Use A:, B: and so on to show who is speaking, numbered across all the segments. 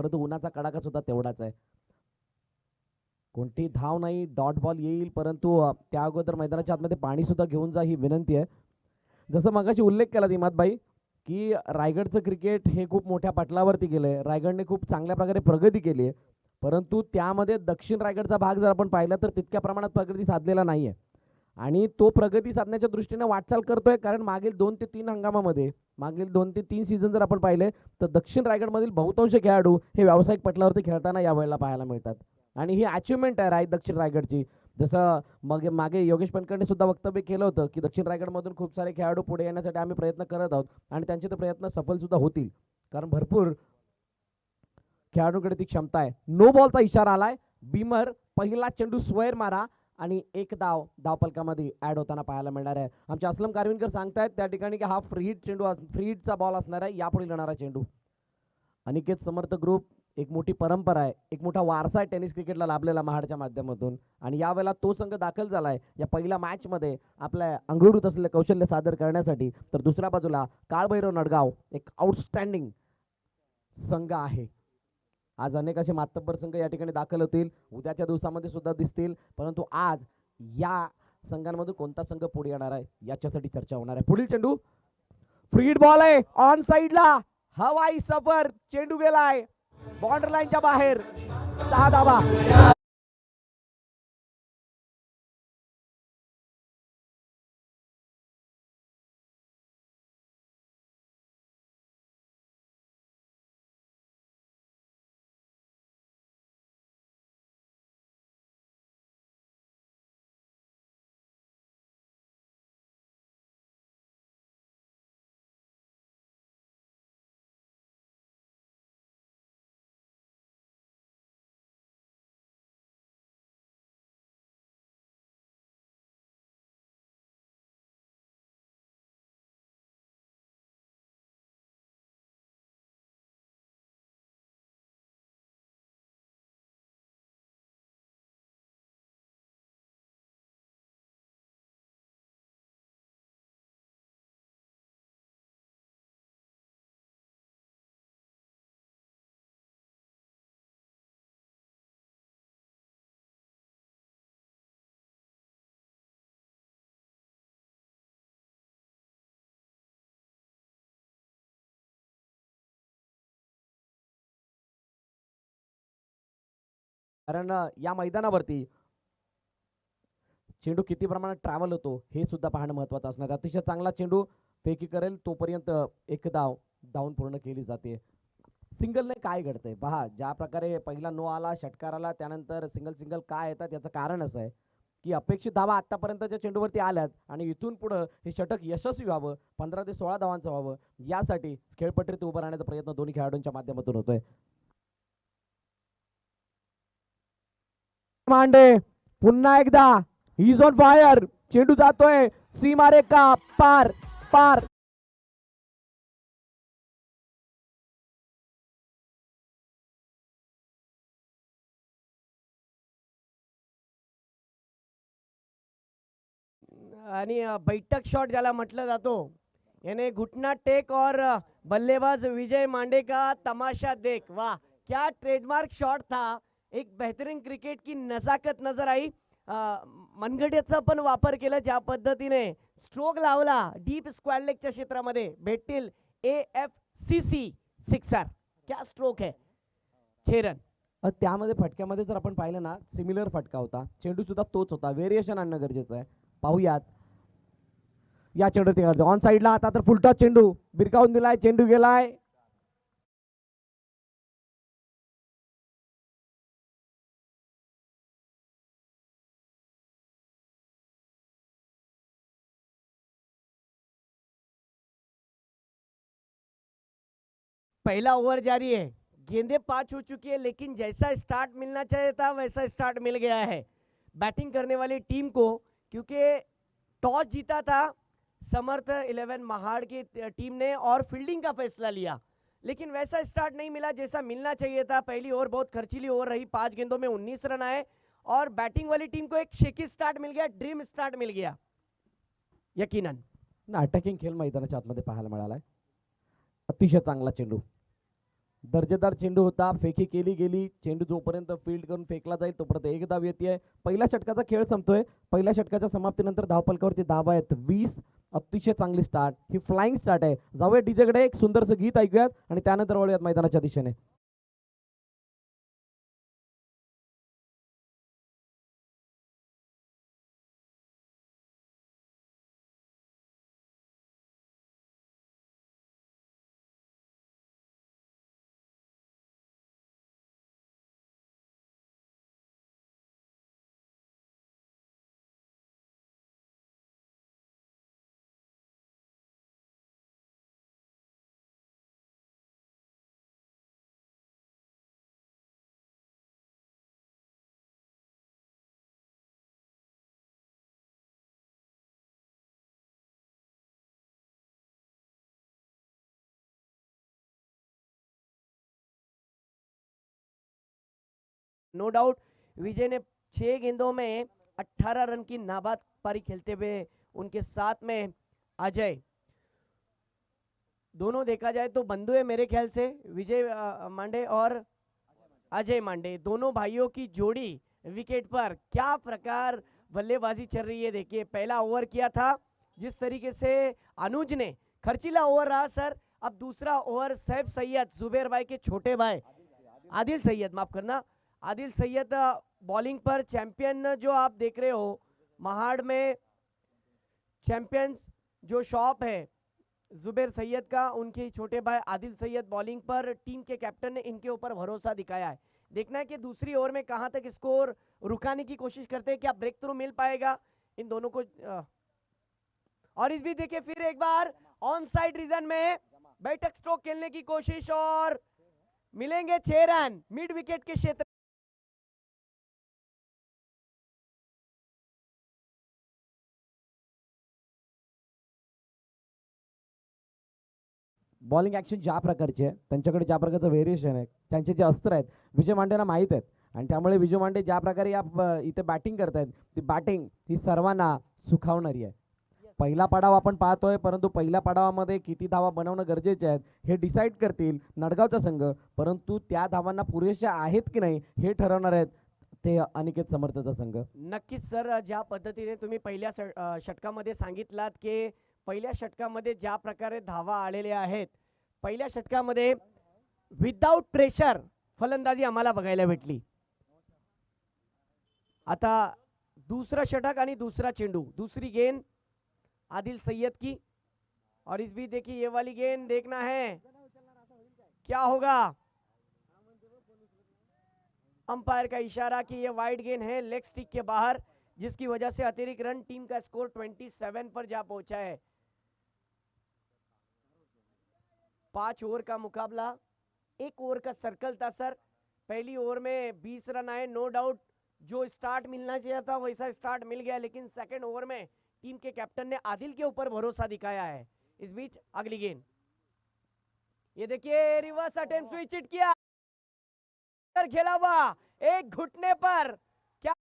A: परंतु उन्हाचा कडाका सुद्धा तेवढाच आहे. कोणती धाव नाही, डॉट बॉल येईल, परंतु त्या अगोदर मैदानाच्या आतमध्ये पाणी सुद्धा घेऊन जा ही विनंती आहे. जसं मगाशी उल्लेख केला दिमातबाई की रायगडचं क्रिकेट हे खूप मोठ्या पटलावरती गेलंय, रायगडने खूप चांगल्या प्रकारे प्रगती केली आहे, परंतु त्यामध्ये दक्षिण रायगडचा भाग जर आपण पाहिला तर तितक्या प्रमाणात प्रगती साधलेला नाही आहे. आणि तो प्रगती साधण्याच्या दृष्टीने वाटचाल करतोय, कारण मागील 2 ते 3 हंगामामध्ये, मागील 2 ते 3 सीझन जर आपण पाहिले तर दक्षिण रायगडमधील बहुतांश खेळाडू हे व्यावसायिक पटलावरती खेळताना यावेळेला पाहायला मिळतात. आणि ही अचिव्हमेंट आहे दक्षिण रायगडची. जसं मग मागे योगेश पनकरने सुद्धा वक्तव्य केलं होतं की दक्षिण रायगडमधून खूप सारे खेळाडू पुढे येण्यासाठी आम्ही प्रयत्न करत आहोत आणि त्यांचे ते प्रयत्न सफल सुद्धा होतील, कारण भरपूर खेळाडूंकडे ती क्षमता आहे. नो बॉलचा इशारा आलाय. बीमर पहिला चेंडू स्क्वेअर मारा आणि एक धाव धावफलकामध्ये ऍड होताना पाहायला मिळणार आहे. आमचे असलम कारविनकर सांगतायत त्या ठिकाणी की हा फ्री चेंडू, फ्रीचा बॉल असणार आहे यापुढे येणारा चेंडू. अनिकेत समर्थ ग्रुप एक मोठी परंपरा आहे, एक मोठा वारसा आहे टेनिस क्रिकेटला लाभलेला महाडच्या माध्यमातून, आणि यावेळेला तो संघ दाखल झालाय या पहिल्या मॅचमध्ये आपल्या अंगीकृत असलेले कौशल्य सादर करण्यासाठी. तर दुसऱ्या बाजूला काळभैरव नडगाव एक आउटस्टँडिंग संघ आहे. आज अनेक असे मातब्बर संघ या ठिकाणी दाखल होतील, उद्याच्या दिवसामध्ये सुद्धा दिसतील, परंतु आज या संघांमधून कोणता संघ पुढे येणार आहे याच्यासाठी चर्चा होणार आहे. पुढील चेंडू फ्री बॉल आहे, ऑन साइडला हवाई सफर, चेंडू गेलाय बॉर्डर लाईनच्या बाहेर. 6 धावा. कारण या मैदानावरती चेंडू किती प्रमाणात ट्रॅव्हल होतो हे सुद्धा पाहणं महत्त्वाचं असणार. अतिशय चांगला चेंडू फेकी करेल तोपर्यंत एक धाव धावून पूर्ण केली जाते. सिंगलने काय घडतंय पहा, ज्या प्रकारे पहिला नो आला, षटकार आला, त्यानंतर सिंगल सिंगल काय येतात याचं कारण असं आहे की अपेक्षित धावा आतापर्यंतच्या चेंडूवरती आल्यात आणि इथून पुढे हे षटक यशस्वी व्हावं, 15 ते 16 धावांचं व्हावं, यासाठी खेळपट्टीत उभं राहण्याचा प्रयत्न दोन्ही खेळाडूंच्या माध्यमातून होतोय. मांडे पुन्हा एकदा इज ऑन फायर, चेंडू जातोय सीमारेखा पार पार.
B: आणि बैठक शॉट ज्याला म्हटलं जातो, याने घुटना टेक और बल्लेबाज विजय मांडे का तमाशा देख. वाह, क्या ट्रेडमार्क शॉट था. एक बेहतरीन क्रिकेट की नजाकत नजर आई. मनगट्याचा पण वापर केला, ज्या पद्धतीने स्ट्रोक लावला डीप स्क्वेअर लेगच्या क्षेत्रामध्ये भेटतील AFCC सिक्सर. क्या स्ट्रोक है. 6 रन.
A: त्यामध्ये फटक्यामध्ये जर आपण पाहिलं ना, सिमिलर फटका होता, चेंडू सुद्धा तोच होता, व्हेरिएशन आणणं गरजेचं आहे. पाहूयात या चेंडू ऑन साइडला. आता तर फुलटॉस चेंडू बिरकावून दिलाय, चेंडू गेलाय.
B: पहला ओवर जारी है, गेंदे 5 हो चुकी है, लेकिन जैसा स्टार्ट मिलना चाहिए था वैसा स्टार्ट मिल गया है बैटिंग करने वाली टीम को, क्योंकि टॉस जीता था समर्थ 11 महाड़ की टीम ने और फील्डिंग का फैसला लिया, लेकिन वैसा स्टार्ट नहीं मिला जैसा मिलना चाहिए था. पहली ओवर बहुत खर्चीली ओवर रही, 5 गेंदों में 19 रन आए और बैटिंग वाली टीम को एक शेकी स्टार्ट मिल गया, ड्रीम स्टार्ट मिल गया यकीनन.
A: ना अटॅकिंग खेळ मैदानाच्या आतमध्ये पाहायला मिळालाय. अतिशय चांगला चेंडू. दर्जेदार चेंडू होता, फेकी केली गेली, चेंडू जोपर्यंत फील्ड करून फेकला जाईल तोपर्यंत एक धाव येते. पहिल्या षटकाचा खेळ संपतोय. पहिल्या षटकाच्या समाप्तीनंतर धावफलकावरती धावा आहेत 20. अतिशय चांगली स्टार्ट, ही फ्लाइंग स्टार्ट आहे. जाऊया डीजेकडे, एक सुंदरसं गीत ऐकूयात आणि त्यानंतर वळूयात मैदानाच्या दिशेने.
B: नो डाउट विजय ने 6 गेंदों में 18 रन की नाबाद पारी खेलते हुए उनके साथ में अजय, दोनों देखा जाए तो बंधु है मेरे ख्याल से, विजय मांडे और अजय मांडे, दोनों भाइयों की जोड़ी विकेट पर क्या प्रकार बल्लेबाजी चल रही है. देखिए पहला ओवर किया था जिस तरीके से अनुज ने, खर्चीला ओवर रहा सर. अब दूसरा ओवर सैफ सैयद, जुबेर भाई के छोटे भाई आदिल सैयद, माफ करना, आदिल सैयद बॉलिंग पर. चैंपियन जो आप देख रहे हो महाड़ में, चैंपियंस जो शॉप है जुबेर सैयद का, उनके छोटे भाई आदिल सैयद बॉलिंग पर. टीम के कैप्टन ने इनके ऊपर भरोसा दिखाया है. देखना है कि दूसरी ओवर में कहां तक स्कोर रुकाने की कोशिश करते हैं, क्या ब्रेक थ्रू मिल पाएगा इन दोनों को. और इस भी देखिए फिर एक बार ऑन साइड रीजन में बैठक स्ट्रोक खेलने की कोशिश और मिलेंगे 6 रन मिड विकेट के क्षेत्र.
A: बॉलिंग ॲक्शन ज्या प्रकारची आहे, त्यांच्याकडे ज्या प्रकारचं व्हेरिएशन आहे, त्यांचे जे अस्त्र आहेत विजय मांडेला माहीत आहेत. आणि त्यामुळे विजय मांडे ज्या प्रकारे इथे बॅटिंग करतायत, ती बॅटिंग ही सर्वांना सुखावणारी आहे. पहिला पडाव आपण पाहतोय, परंतु पहिल्या पडावामध्ये किती धावा बनवणं गरजेचे आहेत हे डिसाईड करतील नडगावचा संघ. परंतु त्या धावांना पुरेशा आहेत की नाही हे ठरवणार आहेत ते अनिकेत समर्थचा संघ.
B: नक्कीच सर, ज्या पद्धतीने तुम्ही पहिल्या षटकामध्ये सांगितलात की पहिल्या षटकामध्ये ज्या प्रकारे धावा आलेल्या आहेत, पहिल्या षटकामध्ये विदाउट प्रेशर फलंदाजी आम्हाला बघायला भेटली. आता दूसरा षटक आणि दूसरा चेंडू, दूसरी गेंद आदिल सैयद की, और इस भी देखिए ये वाली गेंद देखना है क्या होगा. अंपायर का इशारा कि ये वाइड गेंद है लेग स्टिक के बाहर, जिसकी वजह से अतिरिक्त रन, टीम का स्कोर 27 पर जा पहुंचा है. 5 ओवर का मुकाबला, 1 ओवर का सर्कल था सर. पहली ओवर में 20 रन आए, नो डाउट जो स्टार्ट मिलना चाहिए था वैसा स्टार्ट मिल गया, लेकिन सेकंड ओवर में टीम के कैप्टन ने आदिल के ऊपर भरोसा दिखाया है. इस बीच अगली गेंद, ये देखिए रिवर्स अटेम्प्ट, स्विच हिट किया, खेला हुआ एक घुटने पर, क्या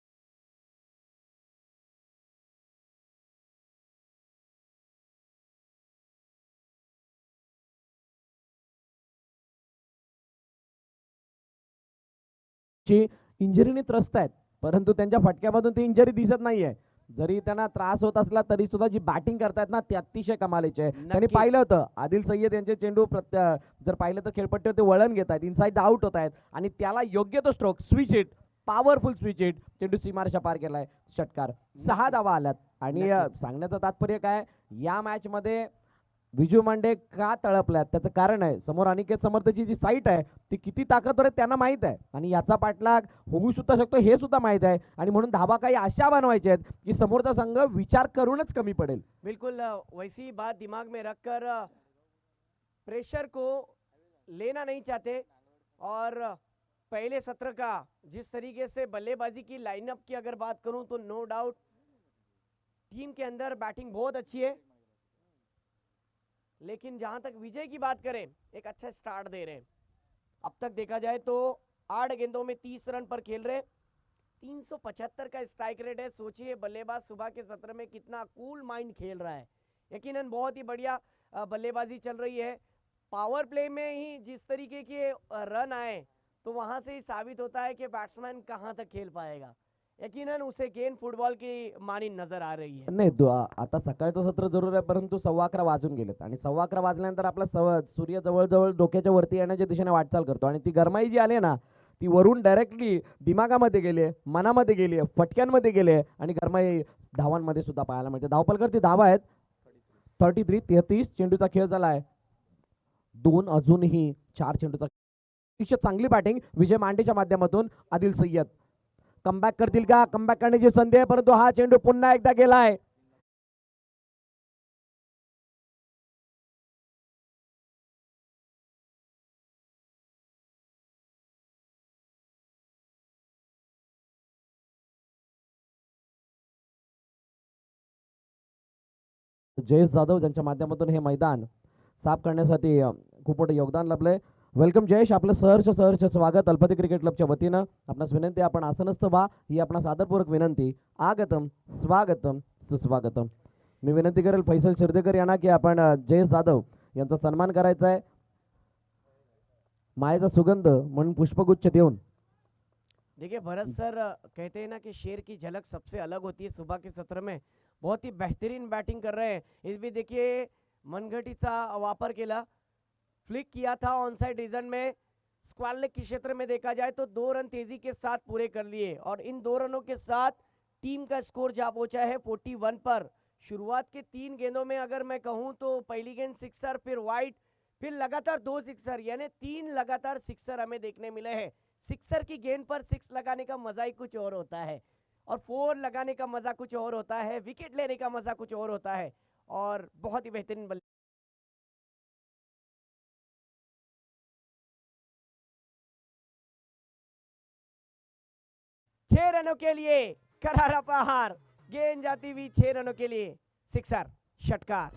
A: इंजरीने त्रस्त आहेत, परंतु त्यांच्या फटक्यामधून ती इंजरी दिसत नाहीये. जरी त्यांना त्रास होत असला तरी सुद्धा जी बॅटिंग करतायत ना ते अतिशय कमालीचे आहे. त्यांनी पाहिलं होतं आदिल सय्यद यांचे चेंडू जर पाहिलं तर खेळपट्टीवर ते वळण घेत आहेत, इनसाइड आउट होत आहेत आणि त्याला योग्य तो stroke, switch hit, powerful switch hit, चेंडू सीमारेषा पार केलाय. षटकार, 6 धावा आल्यात. आणि सांगण्याचं तात्पर्य काय, या मॅच मध्ये विजू मांडे का तळपल्यात त्याचं कारण आहे, समोर अनिकेत समर्थची जी साईट आहे ती किती ताकदवर आहे त्यांना माहित आहे आणि याचा पाठलाग होऊ सुद्धा शकतो हे सुद्धा माहित आहे. आणि म्हणून धावा काही अशा बनवायच्या आहेत की समोरचा संघ विचार करूनच कमी पडेल.
B: बिल्कुल वैसी बात दिमाग में रखकर प्रेशर को लेना नहीं चाहते. और पहले सत्र का जिस तरीके से बल्लेबाजी की लाइनअप की अगर बात करूं तो नो डाउट टीम के अंदर बैटिंग बहुत अच्छी है, लेकिन जहां तक विजय की बात करें एक अच्छा स्टार्ट दे रहे हैं. अब तक देखा जाए तो 8 गेंदों में 30 रन पर खेल रहे, 375 का स्ट्राइक रेट है. सोचिए बल्लेबाज सुबह के सत्र में कितना कूल माइंड खेल रहा है. यकीनन बहुत ही बढ़िया बल्लेबाजी चल रही है. पावर प्ले में ही जिस तरीके के रन आए तो वहां से ही साबित होता है कि बैट्समैन कहां तक खेल पाएगा. यकीनन उसे गेंद फुटबॉल की मानी नजर आ रही है.
A: नाही आता सकाळचं सत्र जरूर आहे, परंतु 11:15 वाजून गेलेत आणि 11:15 वाजल्यानंतर आपला सूर्य जवळजवळ डोक्याच्या वरती येण्याच्या दिशेने वाटचाल करतो आणि ती गरमाई जी आली ना ती वरून डायरेक्टली दिमागामध्ये गेली, मनामध्ये गेली, फटक्यांमध्ये गेले आणि गरमाई धावांमध्ये सुद्धा पाहायला मिळते. धावपलकर ती धावा आहेत 33 चेंडूचा खेळ झाला आहे. 2 अजूनही 4 चेंडूचा. अतिशय चांगली बॅटिंग विजय मांडेच्या माध्यमातून. आदिल सय्यद कमबॅक करतील का? कमबॅक करण्याची संधी आहे, परंतु हा चेंडू पुन्हा एकदा गेलाय. जयेश जाधव ज्यांच्या माध्यमातून हे मैदान साफ करण्यासाठी खूप मोठं योगदान लाभलंय. वेलकम जयेश, आपलं सहर्ष स्वागत अल्पती क्रिकेट क्लबच्या वतीनं. आपणास विनंती आपण आसनस्थ व्हा ही आपणास आदरपूर्वक विनंती. आगतम स्वागतम सुस्वागतम. मी विनंती करेल फैसल शिरदेकर यांना की आपण जयेश जाधव यांचा सन्मान करायचा आहे. मायेचा सुगंध म्हणून पुष्पगुच्छ देऊन.
B: देखिए भरत सर कहते हैं ना कि शेर की झलक सबसे अलग होती है. सुबह के सत्र में बहुत ही बेहतरीन बैटिंग कर रहे हैं. इस भी देखिए मनगटीचा वापर केला, फ्लिक किया था ऑन साइड रीजन में. स्क्वायर लेग के क्षेत्र में देखा जाए तो 2 रन तेजी के साथ पूरे कर लिए और इन 2 रनों के साथ टीम का स्कोर जा पहुंचा है 41 पर. शुरुआत के 3 गेंदों में अगर मैं कहूं तो पहली गेंद सिक्सर, फिर वाइड, फिर लगातार 2 सिक्सर, यानी 3 लगातार सिक्सर हमें देखने मिले हैं. सिक्सर की गेंद पर 6 लगाने का मजा ही कुछ और होता है और 4 लगाने का मजा कुछ और होता है, विकेट लेने का मजा कुछ और होता है. और बहुत ही बेहतरीन बल्ले 6 रनों के लिए करारा प्रहार, गेंद जाती हुई 6 रनों के लिए सिक्सर, षटकार.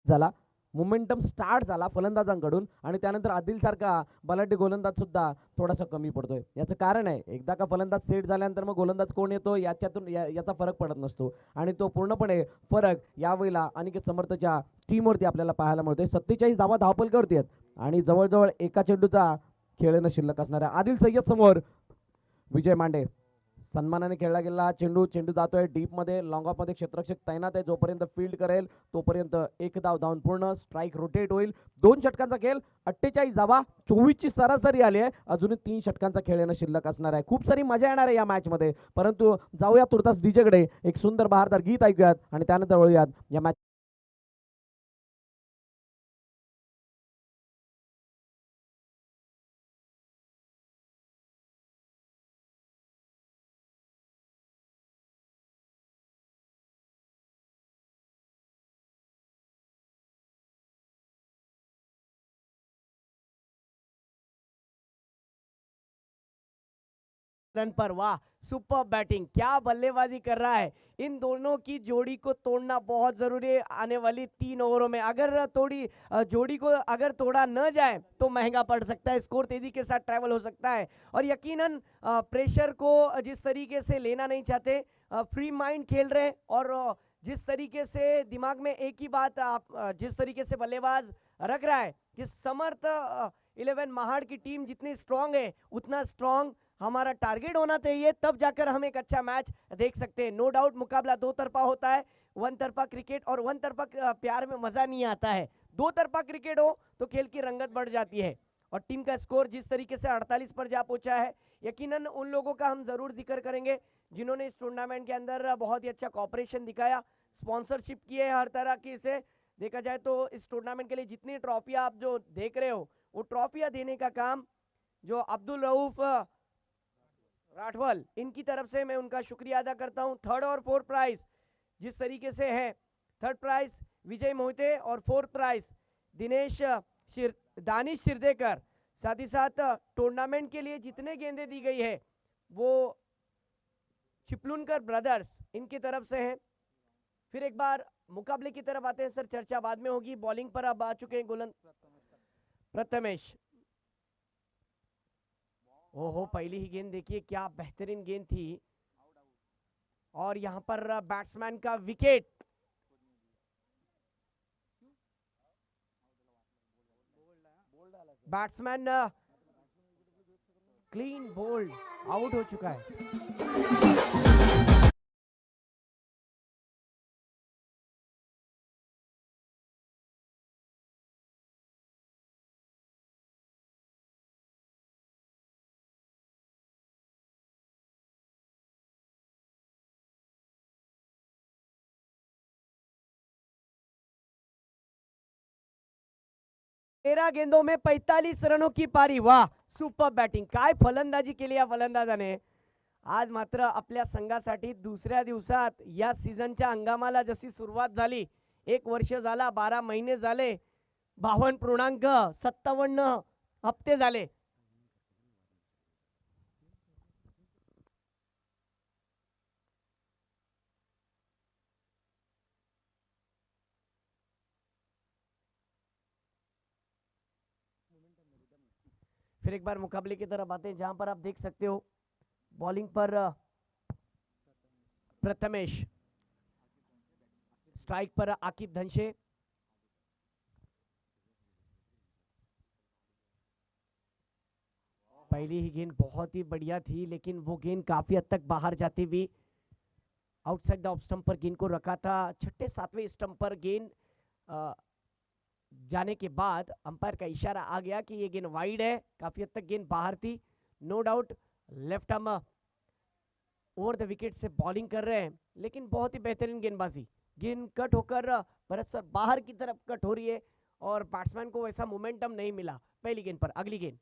A: झाला, मोमेंटम स्टार्ट झाला फलंदाजांकडून आणि त्यानंतर आदिल सारखा बलाढ्य गोलंदाज सुद्धा थोडासा कमी पडतोय. याचं कारण आहे एकदा का फलंदाज सेट झाल्यानंतर मग गोलंदाज कोण येतो याच्यातून याचा फरक पडत नसतो आणि तो पूर्णपणे फरक यावेळेला अनिकेत समर्थच्या टीमवरती आपल्याला पाहायला मिळतोय. 47 धावा धावपलकावरती आहेत आणि जवळजवळ एका चेंडूचा खेळणं शिल्लक असणार आहे. आदिल सय्यद समोर विजय मांडे. सन्मानाने खेळला गेला चेंडू जातोय डीप मध्ये, लॉंग ऑफ मध्ये क्षेत्ररक्षक तैनात आहे. जोपर्यंत फील्ड करेल तोपर्यंत एक धाव धावून पूर्ण, स्ट्राईक रोटेट होईल. 2 षटकांचा खेळ, 48 धावा, 24 ची सरासरी आली आहे. अजूनही 3 षटकांचा खेळ येणं शिल्लक असणार आहे. खूप सारी मजा येणार आहे या मॅच मध्ये, परंतु जाऊया तुर्तास डीजे कडे. एक सुंदर बहारदार गीत ऐकूयात आणि त्यानंतर वळूयात या मॅच.
B: रन पर. वाह, सुपर बैटिंग, क्या बल्लेबाजी कर रहा है. इन दोनों की जोड़ी को तोड़ना बहुत जरूरी है आने वाली 3 ओवरों में. अगर जोड़ी को अगर तोड़ा न जाए तो महंगा पड़ सकता है, स्कोर तेजी के साथ ट्रैवल हो सकता है. और यकीनन प्रेशर को जिस तरीके से लेना नहीं चाहते, फ्री माइंड खेल रहे और जिस तरीके से दिमाग में एक ही बात जिस तरीके से बल्लेबाज रख रहा है कि समर्थ 11 महाड़ की टीम जितनी स्ट्रांग है उतना स्ट्रांग हमारा टारगेट होना चाहिए, तब जाकर हम एक अच्छा मैच देख सकते हैं. नो डाउट मुकाबला 2 तरफा होता है. 1 तरफा क्रिकेट और 1 तरफा प्यार में मजा नहीं आता है. 2 तरफा क्रिकेट हो तो खेल की रंगत बढ़ जाती है. और टीम का स्कोर जिस तरीके से 48 पर जा पहुंचा है, यकीनन उन लोगों का हम जरूर जिक्र करेंगे जिन्होंने इस टूर्नामेंट के अंदर बहुत ही अच्छा कॉपरेशन दिखाया, स्पॉन्सरशिप की है हर तरह की. से देखा जाए तो इस टूर्नामेंट के लिए जितनी ट्रॉफियां आप जो देख रहे हो वो ट्रॉफियां देने का काम जो अब्दुल रऊफ राठवल इनकी तरफ से मैं उनका शुक्रिया अदा करता हूं. 3rd और 4th प्राइज जिस तरीके से है, 3rd प्राइज विजय मोहिते और 4th प्राइज दानिश शिरदेकर. साथ ही साथ टूर्नामेंट के लिए जितने गेंदें दी गई है वो चिपलुनकर ब्रदर्स इनकी तरफ से हैं. फिर एक बार मुकाबले की तरफ आते हैं सर, चर्चा बाद में होगी. बॉलिंग पर अब आ चुके हैं प्रथमेश. ओहो, पहली ही गेंद देखिए क्या बेहतरीन गेंद थी, और यहाँ पर बैट्समैन का wicket. Batsman clean bowled out हो चुका है। तेरह गेंदों में 45 रनों की पारी। वाह, सुपर बॅटिंग, काय फलंदाजी केली या फलंदाजाने। आज मात्र आपल्या संघासाठी दुसऱ्या दिवसात या सीझनच्या हंगामाला जशी सुरुवात झाली, 1 वर्ष झाला, 12 महिने झाले, 52.57 हप्ते झाले। फिर एक बार मुकाबले की तरफ आते हैं, जहां पर आप देख सकते हो बॉलिंग पर प्रथमेश, स्ट्राइक पर आकिब धनशे, पहली ही गेंद बहुत ही बढ़िया थी, लेकिन वो गेंद काफी हद तक बाहर जाती हुई आउटसाइड द ऑफ स्टंप पर गेंद को रखा था। छठे सातवें स्टंप पर गेंद जाने के बाद अंपायर का इशारा आ गया कि ये गेंद वाइड है, काफी हद तक गेंद बाहर थी। No doubt left arm over the wicket से बॉलिंग कर रहे हैं, लेकिन बहुत ही बेहतरीन गेंदबाजी। गेंद कट होकर भरत सर बाहर की तरफ कट हो रही है और बैट्समैन को वैसा मोमेंटम नहीं मिला पहली गेंद पर। अगली गेंद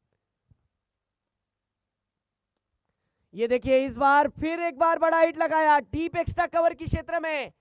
B: ये देखिए, इस बार फिर एक बार बड़ा हिट लगाया डीप एक्स्ट्रा कवर की क्षेत्र में।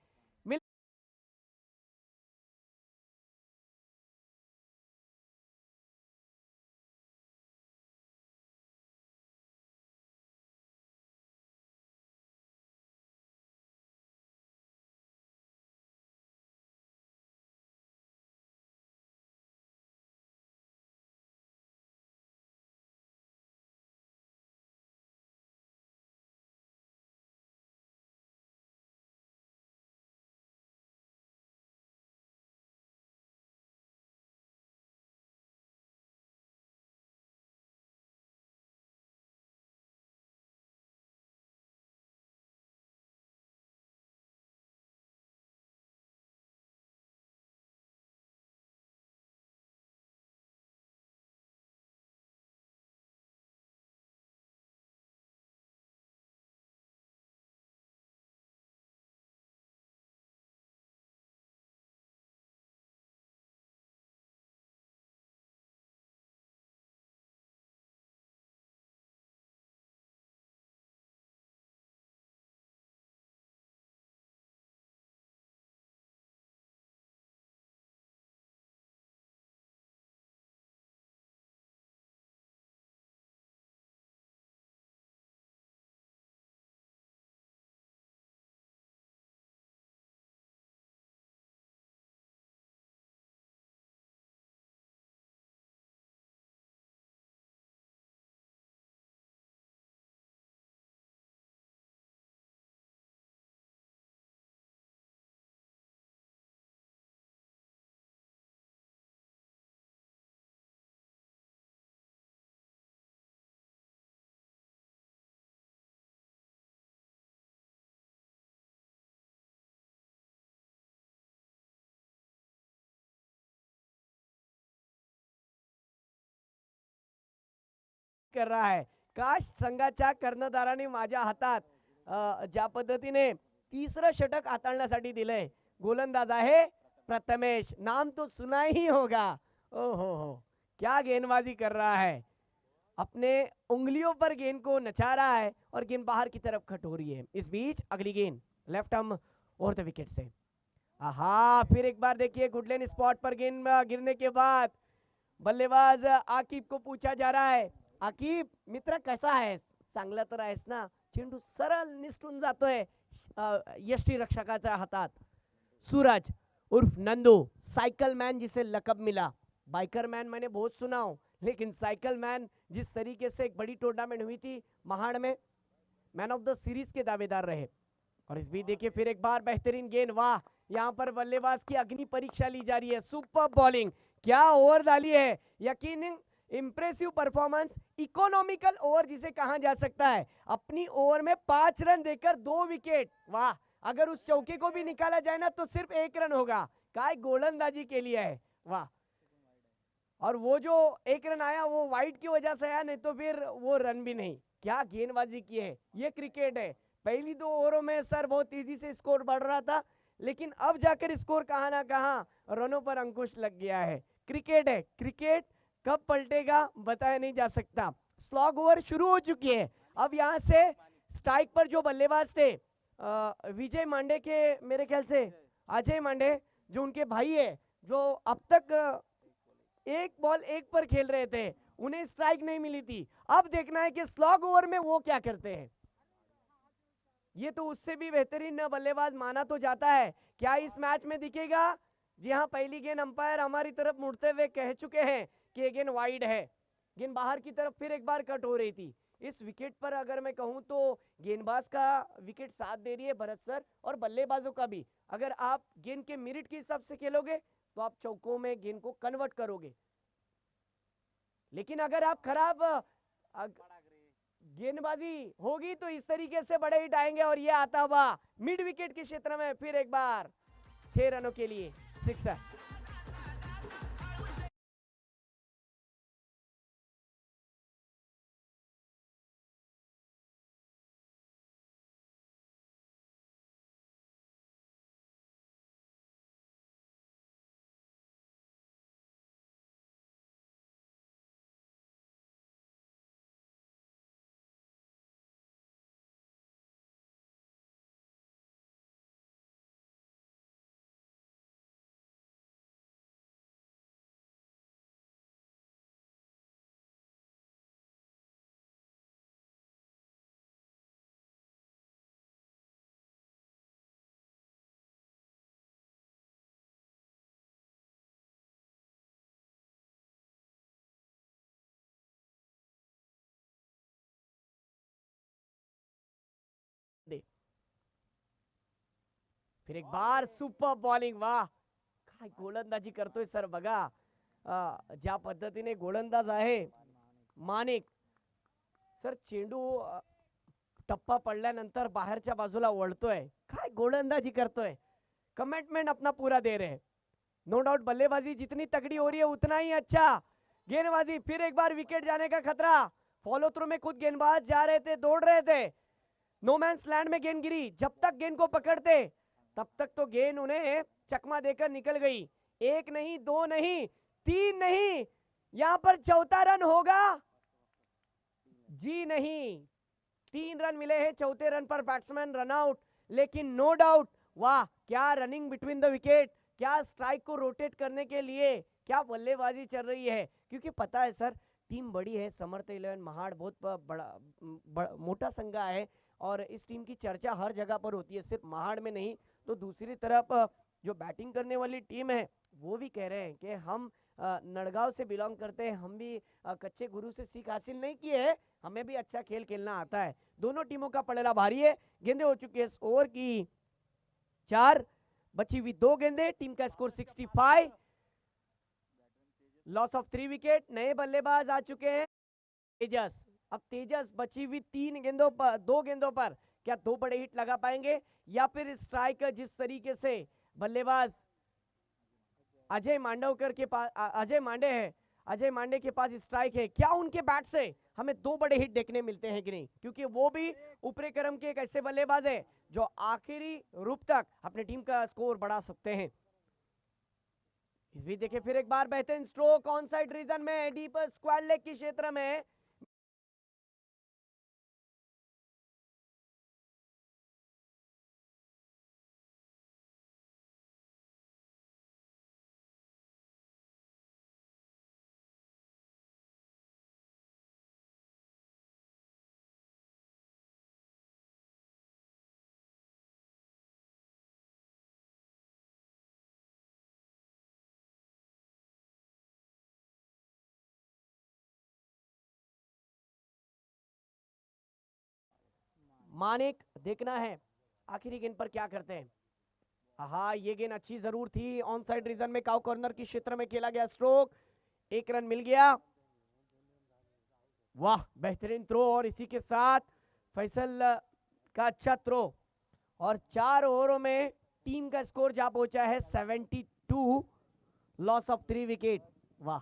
B: कर रहा है, काश संघाच्या कर्णधाराने माझ्या हातात ज्या पद्धतीने तिसरं षटक हाताळण्यासाठी दिलंय। गोलंदाज आहे प्रथमेश, नाम तो सुना ही होगा। ओ हो, क्या गेंदबाजी कर रहा है, अपने उंगलियों पर गेंद को नचा रहा है और गेंद बाहर की तरफ खट हो रही है। इस बीच अगली गेंद left arm over the wicket से। आहा, फिर एक बार देखिए गुडलैंड स्पॉट पर गेंद गिरने के बाद बल्लेबाज आकिब को पूछा जा रहा है, आकिब मित्र कैसा है, चांगला तर आहेस ना। चेंडू सरळ निसटून जातोय यष्टी रक्षकाच्या हातात। सूरज उर्फ नंदू, साइकिल मैन जिसे लकब मिला, बाइकर मैन मैंने बहुत सुना हूं, लेकिन साइकिल मैन जिस तरीके से एक बड़ी टूर्नामेंट हुई थी महाड़ में, मैन ऑफ द सीरीज के दावेदार रहे। और इस बीच देखिए फिर एक बार बेहतरीन गेंद, वाह, यहाँ पर बल्लेबाज की अग्नि परीक्षा ली जा रही है। सुपर बॉलिंग, क्या ओवर डाली है, यकीन, इंप्रेसिव परफॉर्मेंस, इकोनॉमिकल ओवर जिसे कहा जा सकता है। अपनी ओवर में 5 रन देकर 2 विकेट, वाह, अगर उस चौके को भी निकाला जाए ना तो सिर्फ 1 रन होगा। काय गोलंदाजी के लिए है, वाह। और वो जो 1 रन आया वो वाइड की वजह से आया, नहीं तो फिर वो रन भी नहीं। क्या गेंदबाजी की है, ये क्रिकेट है। पहली 2 ओवरों में सर बहुत तेजी से स्कोर बढ़ रहा था, लेकिन अब जाकर स्कोर कहां ना कहां रनों पर अंकुश लग गया है। क्रिकेट है, क्रिकेट कब पलटेगा बताया नहीं जा सकता। स्लॉग ओवर शुरू हो चुकी है। अब यहां से स्ट्राइक पर जो बल्लेबाज थे विजय मांडे के, मेरे ख्याल से अजय मांडे, जो उनके भाई है, जो अब तक 1 बॉल 1 पर खेल रहे थे, उन्हें स्ट्राइक नहीं मिली थी। अब देखना है कि स्लॉग ओवर में वो क्या करते हैं। ये तो उससे भी बेहतरीन बल्लेबाज माना तो जाता है। क्या इस मैच में दिखेगा? जी हाँ, पहली गेंद अंपायर हमारी तरफ मुड़ते हुए कह चुके हैं कि ये गेंद वाइड है। गेंद बाहर की तरफ फिर एक बार कट हो रही थी। इस विकेट पर अगर मैं कहूं तो गेंदबाज का विकेट साथ दे रही है भरत सर, और बल्लेबाजों का भी। अगर आप गेंद के मिनट के हिसाब से खेलोगे तो आप चौकों में गेंद को कन्वर्ट करोगे, लेकिन अगर आप खराब गेंदबाजी होगी तो इस तरीके से बड़े हिट आएंगे। और ये आता हुआ मिड विकेट के क्षेत्र में फिर एक बार 6 रनों के लिए सिक्सर। फिर एक बार सुपर बॉलिंग, वाह, काय गोलंदाजी करतोय सर बघा। ज्या पद्धतीने गोलंदाज आहे माणिक सर, चेंडू टप्पा पडल्यानंतर बाहेरच्या बाजूला वळतोय, काय गोलंदाजी करतोय। कमिटमेंट अपना पूरा दे रहे हैं। नो डाउट बल्लेबाजी जितनी तगड़ी हो रही है उतना ही अच्छा गेंदबाजी। फिर एक बार विकेट जाने का खतरा। फॉलो थ्रू में खुद गेंदबाज जा रहे थे, दौड़ रहे थे। नो मैंस लैंड में गेंद गिरी, जब तक गेंद को पकड़ते तब तक तो गेंद उन्हें चकमा देकर निकल गई। 1 नहीं, 2 नहीं, 3 नहीं, यहां पर चौथा रन होगा जी नहीं। 3 रन मिले हैं, चौथे रन पर बैट्समैन रन आउट। लेकिन नो डाउट, वाह, क्या रनिंग बिटवीन द विकेट, क्या स्ट्राइक को रोटेट करने के लिए क्या बल्लेबाजी चल रही है। क्योंकि पता है सर, टीम बड़ी है, समर्थ 11 महाड़ बहुत मोटा संघ है, और इस टीम की चर्चा हर जगह पर होती है, सिर्फ महाड़ में नहीं। तो दूसरी तरफ जो बैटिंग करने वाली टीम है वो भी कह रहे हैं कि हम नड़गांव से बिलोंग करते हैं, हम भी कच्चे गुरु से सीख हासिल नहीं की है, हमें भी अच्छा खेल खेलना आता है। दोनों टीमों का पलड़ा भारी है। गेंदे हो चुकी है ओवर की 4, बची हुई 2 गेंदे, टीम का स्कोर 65, लॉस ऑफ 3 विकेट। नए बल्लेबाज आ चुके हैं तेजस। अब तेजस बची हुई 3 गेंदों पर, 2 गेंदों पर क्या 2 बड़े हिट लगा पाएंगे, या फिर स्ट्राइकर जिस तरीके से बल्लेबाज अजय मांडवकर के पास अजय मांडे है, अजय मांडे के पास स्ट्राइक है, क्या उनके बैट से हमें 2 बड़े हिट देखने मिलते हैं कि नहीं। क्योंकि वो भी ऊपरी क्रम के एक ऐसे बल्लेबाज है जो आखिरी रूप तक अपने टीम का स्कोर बढ़ा सकते हैं। इस भी देखिए फिर एक बार बेहतरीन स्ट्रोक ऑन साइड रीजन में, डीप स्क्वायर लेग के क्षेत्र में मानिक, देखना है आखिरी गेंद पर क्या करते हैं। हाँ, ये गेंद अच्छी जरूर थी, ऑन साइड रीजन में काउ कॉर्नर की क्षेत्र में खेला गया स्ट्रोक, 1 रन मिल गया। वाह, बेहतरीन थ्रो, और इसी के साथ फैसल का अच्छा थ्रो, और 4 ओवरों में टीम का स्कोर जा पहुंचा है 72, लॉस ऑफ 3 विकेट। वाह,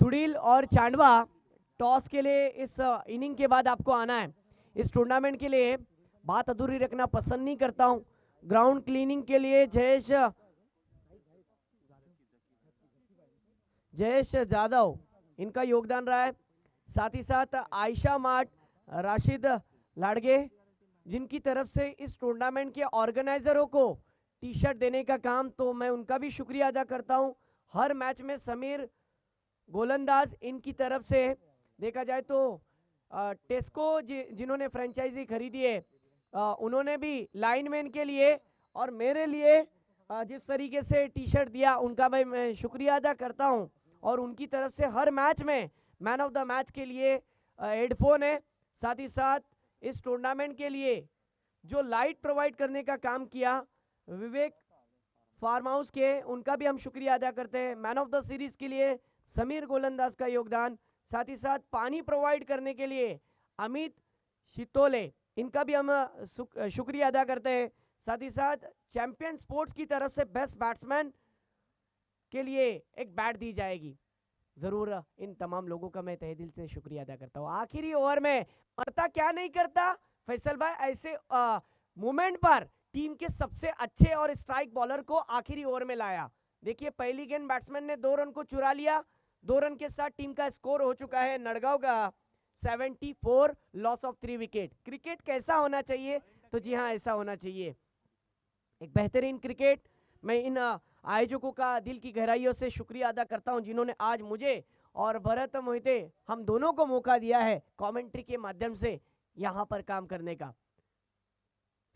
B: तुड़ील और चांडवा टॉस के लिए इस इनिंग के बाद आपको आना है। इस टूर्नामेंट के लिए बात अधूरी रखना पसंद नहीं करता हूं। ग्राउंड क्लीनिंग के लिए जयेश जाधव, इनका योगदान रहा है। साथ ही साथ आयशा माट, राशिद लाड़गे, जिनकी तरफ से इस टूर्नामेंट के ऑर्गेनाइजरों को टी शर्ट देने का काम, तो मैं उनका भी शुक्रिया अदा करता हूं। हर मैच में समीर गोलंदाज, इनकी तरफ से देखा जाए तो टेस्को जिन्होंने फ्रेंचाइजी खरीदी है, उन्होंने भी लाइनमैन के लिए और मेरे लिए जिस तरीके से टी शर्ट दिया, उनका भाई मैं शुक्रिया अदा करता हूं। और उनकी तरफ से हर मैच में मैन ऑफ द मैच के लिए हेडफोन है। साथ ही साथ इस टूर्नामेंट के लिए जो लाइट प्रोवाइड करने का काम किया विवेक फार्म हाउस के, उनका भी हम शुक्रिया अदा करते हैं। मैन ऑफ द सीरीज के लिए समीर गोलंदाज का योगदान, साथ ही साथ पानी प्रोवाइड करने के लिए अमित शितोले, इनका भी हम शुक्रिया अदा करते हैं। साथ ही साथ चैंपियन स्पोर्ट्स की तरफ से बेस्ट बैट्समैन के लिए एक बैट दी जाएगी। जरूर इन तमाम लोगों का मैं तहे दिल से शुक्रिया अदा करता हूँ। आखिरी ओवर में मरता क्या नहीं करता फैसल भाई, ऐसे मोमेंट पर टीम के सबसे अच्छे और स्ट्राइक बॉलर को आखिरी ओवर में लाया। देखिए, पहली गेंद बैट्समैन ने 2 रन को चुरा लिया, 2 रन के साथ टीम का स्कोर हो चुका है नड़गांव का 74, लॉस ऑफ 3 विकेट। क्रिकेट कैसा होना चाहिए? तो जी हाँ, ऐसा होना चाहिए, एक बेहतरीन क्रिकेट। मैं इन आयोजकों का दिल की गहराइयों से शुक्रिया अदा करता हूं, जिन्होंने आज मुझे और भरत मोहिते, हम दोनों को मौका दिया है कमेंट्री के माध्यम से यहां पर काम करने का।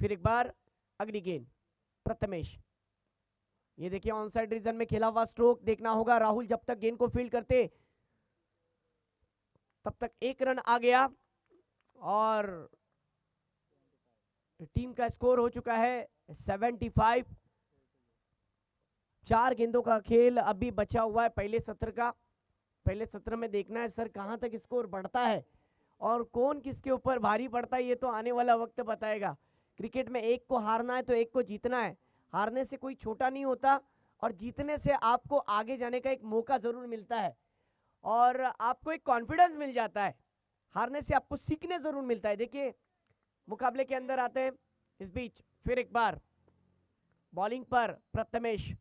B: फिर एक बार अगली गेंद प्रथमेश, ये देखिए ऑन साइड रीजन में खेला हुआ स्ट्रोक, देखना होगा राहुल जब तक गेंद को फील्ड करते तब तक 1 रन आ गया, और टीम का स्कोर हो चुका है 75। 4 गेंदों का खेल अभी बचा हुआ है पहले सत्र का। पहले सत्र में देखना है सर कहां तक स्कोर बढ़ता है और कौन किसके ऊपर भारी पड़ता है, ये तो आने वाला वक्त बताएगा। क्रिकेट में एक को हारना है तो एक को जीतना है। हारने से कोई छोटा नहीं होता, और जीतने से आपको आगे जाने का एक मौका जरूर मिलता है, और आपको एक कॉन्फिडेंस मिल जाता है। हारने से आपको सीखने जरूर मिलता है। देखिए, मुकाबले के अंदर आते हैं। इस बीच फिर एक बार बॉलिंग पर प्रथमेश,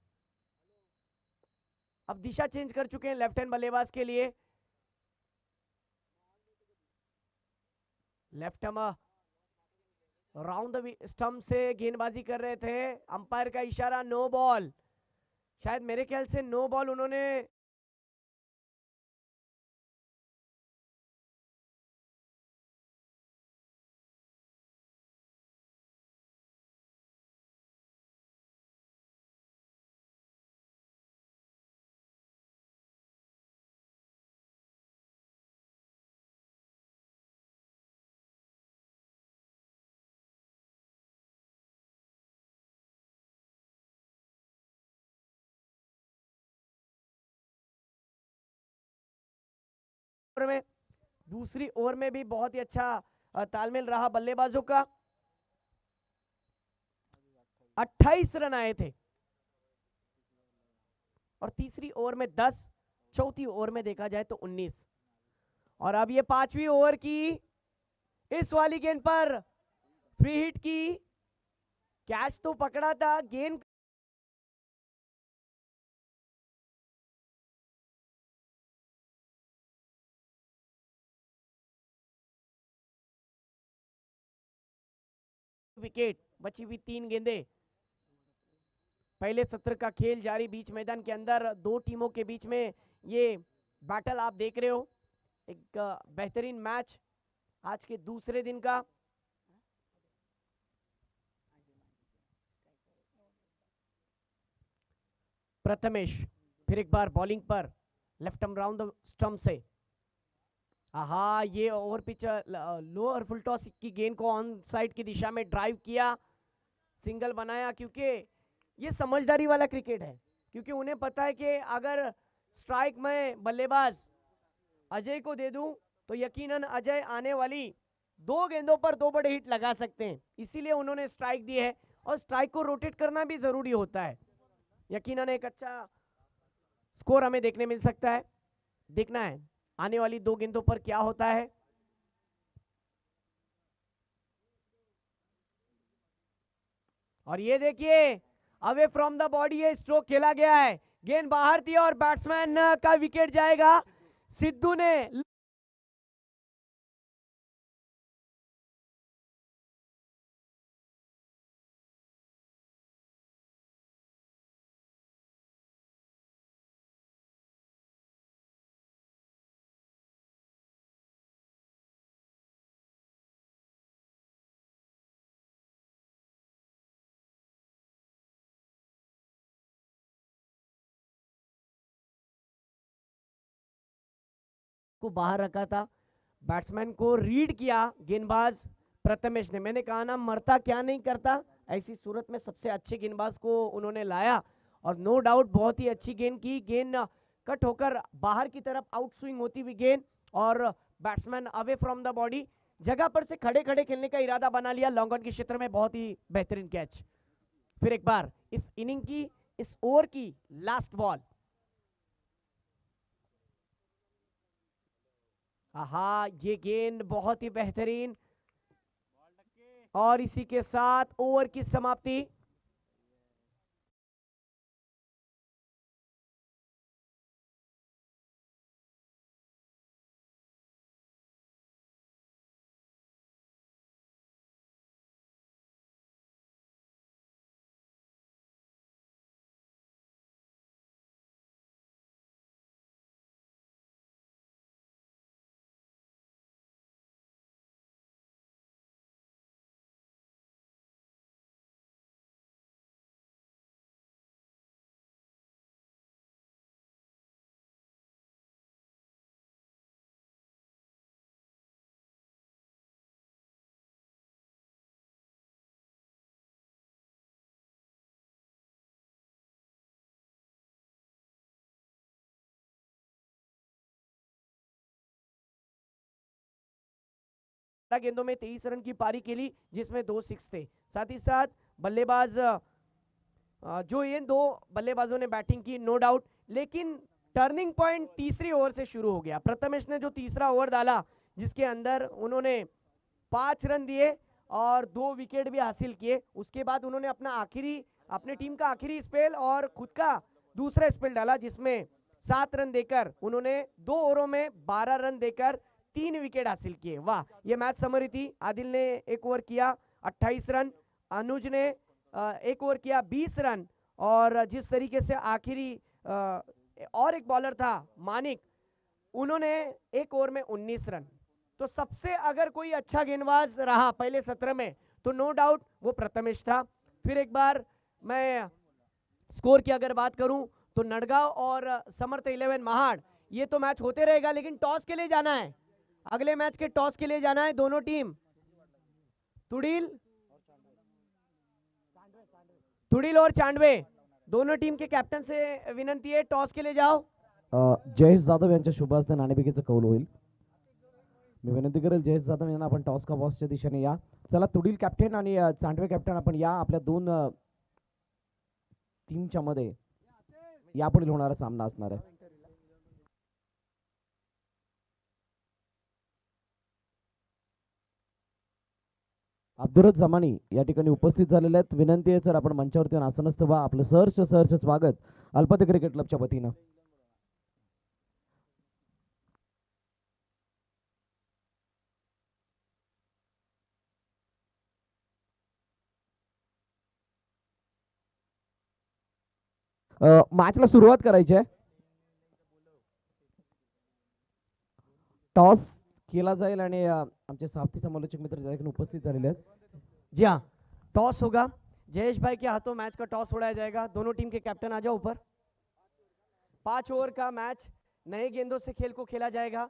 B: अब दिशा चेंज कर चुके हैं लेफ्ट हैंड बल्लेबाज के लिए। Left hand round the stump से गेंदबाजी कर रहे थे, अंपायर का इशारा नो बॉल, शायद मेरे ख्याल से नो बॉल उन्होंने में दूसरी ओवर में भी बहुत ही अच्छा तालमेल रहा बल्लेबाजों का। 28 रन आए थे, और तीसरी ओवर में 10, चौथी ओवर में देखा जाए तो 19, और अब ये 5वीं ओवर की इस वाली गेंद पर फ्री हिट की, कैच तो पकड़ा था, गेंद विकेट, बची हुई 3 गेंदें। पहले सत्र का खेल जारी, बीच मैदान के अंदर 2 टीमों के बीच में ये बैटल आप देख रहे हो। एक बेहतरीन मैच आज के दूसरे दिन का। प्रथमेश फिर एक बार बॉलिंग पर, left arm round the stump से हाँ, ये over pitch lower full toss की गेंद को ऑन साइड की दिशा में ड्राइव किया, सिंगल बनाया, क्योंकि ये समझदारी वाला क्रिकेट है, क्योंकि उन्हें पता है कि अगर स्ट्राइक में बल्लेबाज अजय को दे दूं तो यकीनन अजय आने वाली 2 गेंदों पर 2 बड़े हिट लगा सकते हैं, इसीलिए उन्होंने स्ट्राइक दी है, और स्ट्राइक को रोटेट करना भी जरूरी होता है। यकीनन एक अच्छा स्कोर हमें देखने मिल सकता है। देखना है आने वाली 2 गेंदों पर क्या होता है। और ये देखिए अवे फ्रॉम द बॉडी ये स्ट्रोक खेला गया है, गेंद बाहर थी और बैट्समैन का विकेट जाएगा। सिद्धू ने को बाहर रखा था, बैट्समैन को रीड किया गेंदबाज प्रथमेश ने। मैंने कहा ना, मरता क्या नहीं करता, ऐसी सूरत में सबसे अच्छे गेंदबाज को उन्होंने लाया, और नो डाउट बहुत ही अच्छी गेंद की। गेंद कट होकर बाहर की तरफ आउट स्विंग होती हुई गेंद, और batsman away from the body जगह पर से खड़े खड़े खेलने का इरादा बना लिया लॉन्ग ऑन के क्षेत्र में। बहुत ही बेहतरीन कैच। फिर एक बार इस इनिंग की, इस ओवर की लास्ट बॉल। हाँ, ये गेंद बहुत ही बेहतरीन, और इसी के साथ ओवर की समाप्ति। गेंदों में 23 रन की पारी खेली, जिसमें 2 सिक्स थे। साथ ही साथ बल्लेबाज जो ये 2 बल्लेबाजों ने बैटिंग की, नो डाउट, लेकिन टर्निंग पॉइंट तीसरी ओवर से शुरू हो गया। प्रथमेश ने जो तीसरा ओवर डाला, जिसके अंदर उन्होंने 5 रन दिए और 2 विकेट भी हासिल किए, उसके बाद उन्होंने अपने टीम का आखिरी स्पेल और खुद का दूसरा स्पेल डाला, जिसमें 7 रन देकर उन्होंने 2 ओवरों में 12 रन देकर 3 विकेट हासिल किए। वाह, ये मैच समरी थी। आदिल ने एक ओवर किया 28 रन, अनुज ने एक ओवर किया 20 रन, और जिस तरीके से आखिरी और एक बॉलर था मानिक, उन्होंने एक ओवर में 19 रन। तो सबसे अगर कोई अच्छा गेंदबाज रहा पहले सत्र में, तो नो डाउट वो प्रथमेश था। फिर एक बार मैं स्कोर की अगर बात करूं, तो नड़गांव और समर्थ 11 महाड़, ये तो मैच होते रहेगा, लेकिन टॉस के लिए जाना है, अगले मैच के टॉस के लिए जाना है दोनों टीम। तुड़ील और चांडवे दोनों टीम के कॅप्टन से विनंती आहे, टॉस के लिए जाओ।
A: जयेश जाधव यांच्या शुभ हस्ते नाणेफेकीचं कौल होईल. मी विनंती करेल जयेश जाधव यांना, आपण टॉस का बॉसच्या दिशेने या. चला, तुडील कॅप्टन आणि चांडवे कॅप्टन आपण या. आपल्या 2 टीमच्या मध्ये यापुढील होणारा सामना असणार आहे. अब्दुरत जमानी या ठिकाणी उपस्थित झालेले आहेत. विनंती आहे सर, आपण मंचावरती येऊन आसनस्थ व्हा. आपलं सहर्ष स्वागत अल्पते क्रिकेट क्लबच्या वतीनं. मॅचला सुरुवात करायची आहे. टॉस केला जाईल आणि आमचे साथी समालोचक मित्र ज्या ठिकाणी उपस्थित झालेले आहेत.
B: जी हाँ, टॉस होगा, जयेश भाई के हाथों मैच का टॉस उड़ाया जाएगा। दोनों टीम के कैप्टन आ जाओ ऊपर। 5 ओवर का मैच, नए गेंदों से खेल को खेला जाएगा।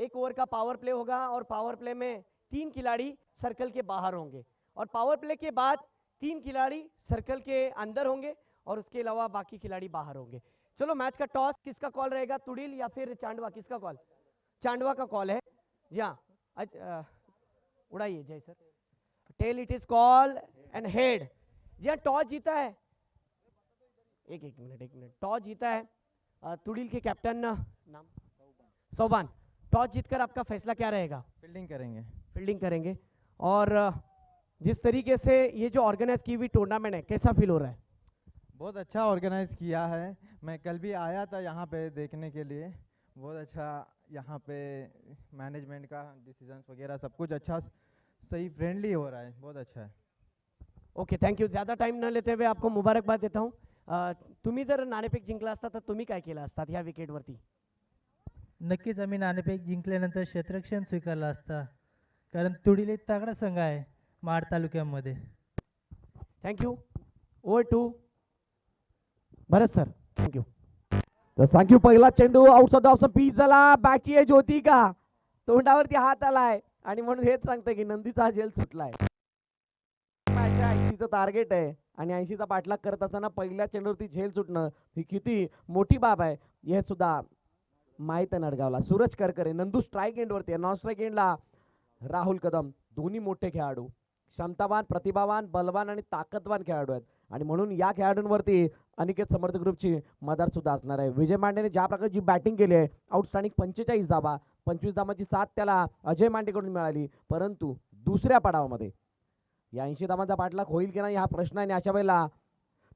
B: एक ओवर का पावर प्ले होगा और पावर प्ले में 3 खिलाड़ी सर्कल के बाहर होंगे और पावर प्ले के बाद 3 खिलाड़ी सर्कल के अंदर होंगे और उसके अलावा बाकी खिलाड़ी बाहर होंगे। चलो मैच का टॉस किसका कॉल रहेगा, तुड़िल या फिर चांडवा, किसका कॉल? चांडवा का कॉल है जी हाँ। उड़ाइए Jay sir. Tail it is call and head. जी हाँ, टॉस जीता है, एक मिनट, टॉस जीता है तुड़िल के कैप्टन नाम सोबान। टॉस जीतकर आपका फैसला क्या रहेगा? फील्डिंग करेंगे। और जिस तरीके से ये जो ऑर्गेनाइज की हुई टूर्नामेंट है, कैसा फील हो रहा है?
C: बहुत अच्छा ऑर्गेनाइज किया है। मैं कल भी आया था यहाँ पे देखने के लिए। बहुत अच्छा यहाँ पे मैनेजमेंट का डिसीजंस वगैरह सब कुछ अच्छा, सही, फ्रेंडली हो रहा है, बहुत अच्छा है।
B: Okay, thank you. ज़्यादा टाइम न लेते हुए आपको मुबारकबाद देता हूँ। तुम्ही जर नाणेफेक जिंकला असता तर तुम्ही काय केलं असतात ह्या विकेटवरती?
D: नक्कीच आम्ही नाणेफेक जिंकल्यानंतर क्षेत्ररक्षण स्वीकारला असता, कारण तुडील एक तगडा संघ आहे महाड तालुक्यामध्ये.
B: Thank you. Over to Bharat sir. Thank you.
A: तर थँक्यू. पहिला चेंडू आउटसाइड ऑफ पीच झाला. बॅटची एज होती का? तोंडावरती हात आलाय आणि म्हणून हेच सांगते की नंदीचा हा झेल सुटलाय. मॅचच्या 80चं टार्गेट आहे आणि 80चा पाठलाग करत असताना पहिल्या चेंडूवरती झेल सुटणं ही किती मोठी बाब आहे हे सुद्धा माहीत आहे नडगावला. सूरज करकरे, नंदू स्ट्राईक एंडवरती आहे. नॉन स्ट्राईक एंडला राहुल कदम. दोन्ही मोठे खेळाडू, क्षमतावान, प्रतिभावान, बलवान आणि ताकदवान खेळाडू आहेत आणि म्हणून या खेळाडूंवरती अनिकेत समर्थ ग्रुपची मदार सुद्धा असणार आहे. विजय मांडेने ज्या प्रकारची बॅटिंग केली आहे, आउटस्टँडिंग 45 धावा, 25 धावांची साथ त्याला अजय मांडेकडून मिळाली, परंतु दुसऱ्या पडावामध्ये या 80 धावांचा पाठलाग होईल की नाही हा प्रश्न आहे. आणि अशा वेळेला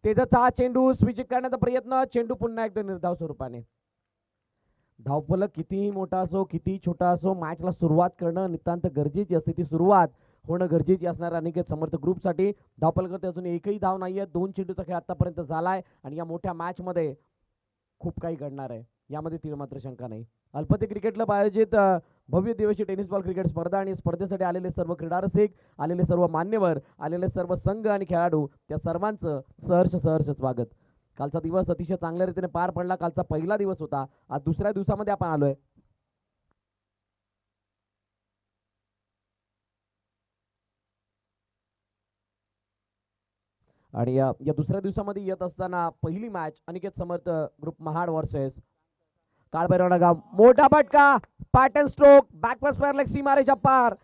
A: तेजाचा हा चेंडू स्विचिंग करण्याचा प्रयत्न, चेंडू पुन्हा एकदा निर्धाव स्वरूपाने. धावफलक कितीही मोठा असो, कितीही छोटा असो, मॅचला सुरुवात करणं नितांत गरजेची असते. ती सुरुवात होणं गरजेची असणार अनिकेत समर्थ ग्रुपसाठी. धावफलकावरती अजून एकही धाव नाहीये. 2 चेंडूचा खेळ आतापर्यंत झालाय आणि या मोठ्या मॅच मध्ये खूप काही घडणार आहे, यामध्ये तीळ मात्र शंका नाही. अल्पते क्रिकेट क्लब आयोजित भव्य दिवसीय टेनिस बॉल क्रिकेट स्पर्धा आणि स्पर्धेसाठी आलेले सर्व क्रीडा रसिक, आलेले सर्व मान्यवर, आलेले सर्व संघ आणि खेळाडू, त्या सर्वांचं सहर्ष स्वागत. कालचा दिवस अतिशय चांगल्या रीतीने पार पडला. कालचा पहिला दिवस होता, आज दुसऱ्या दिवसामध्ये आपण आलोय. आणि या दुसऱ्या दिवसामध्ये येत असताना पहिली match Aniket Samarth group Mahad versus काळभैरवणा गाव. मोठा फटका, pattern stroke, backward square leg सीमारेच्या पार,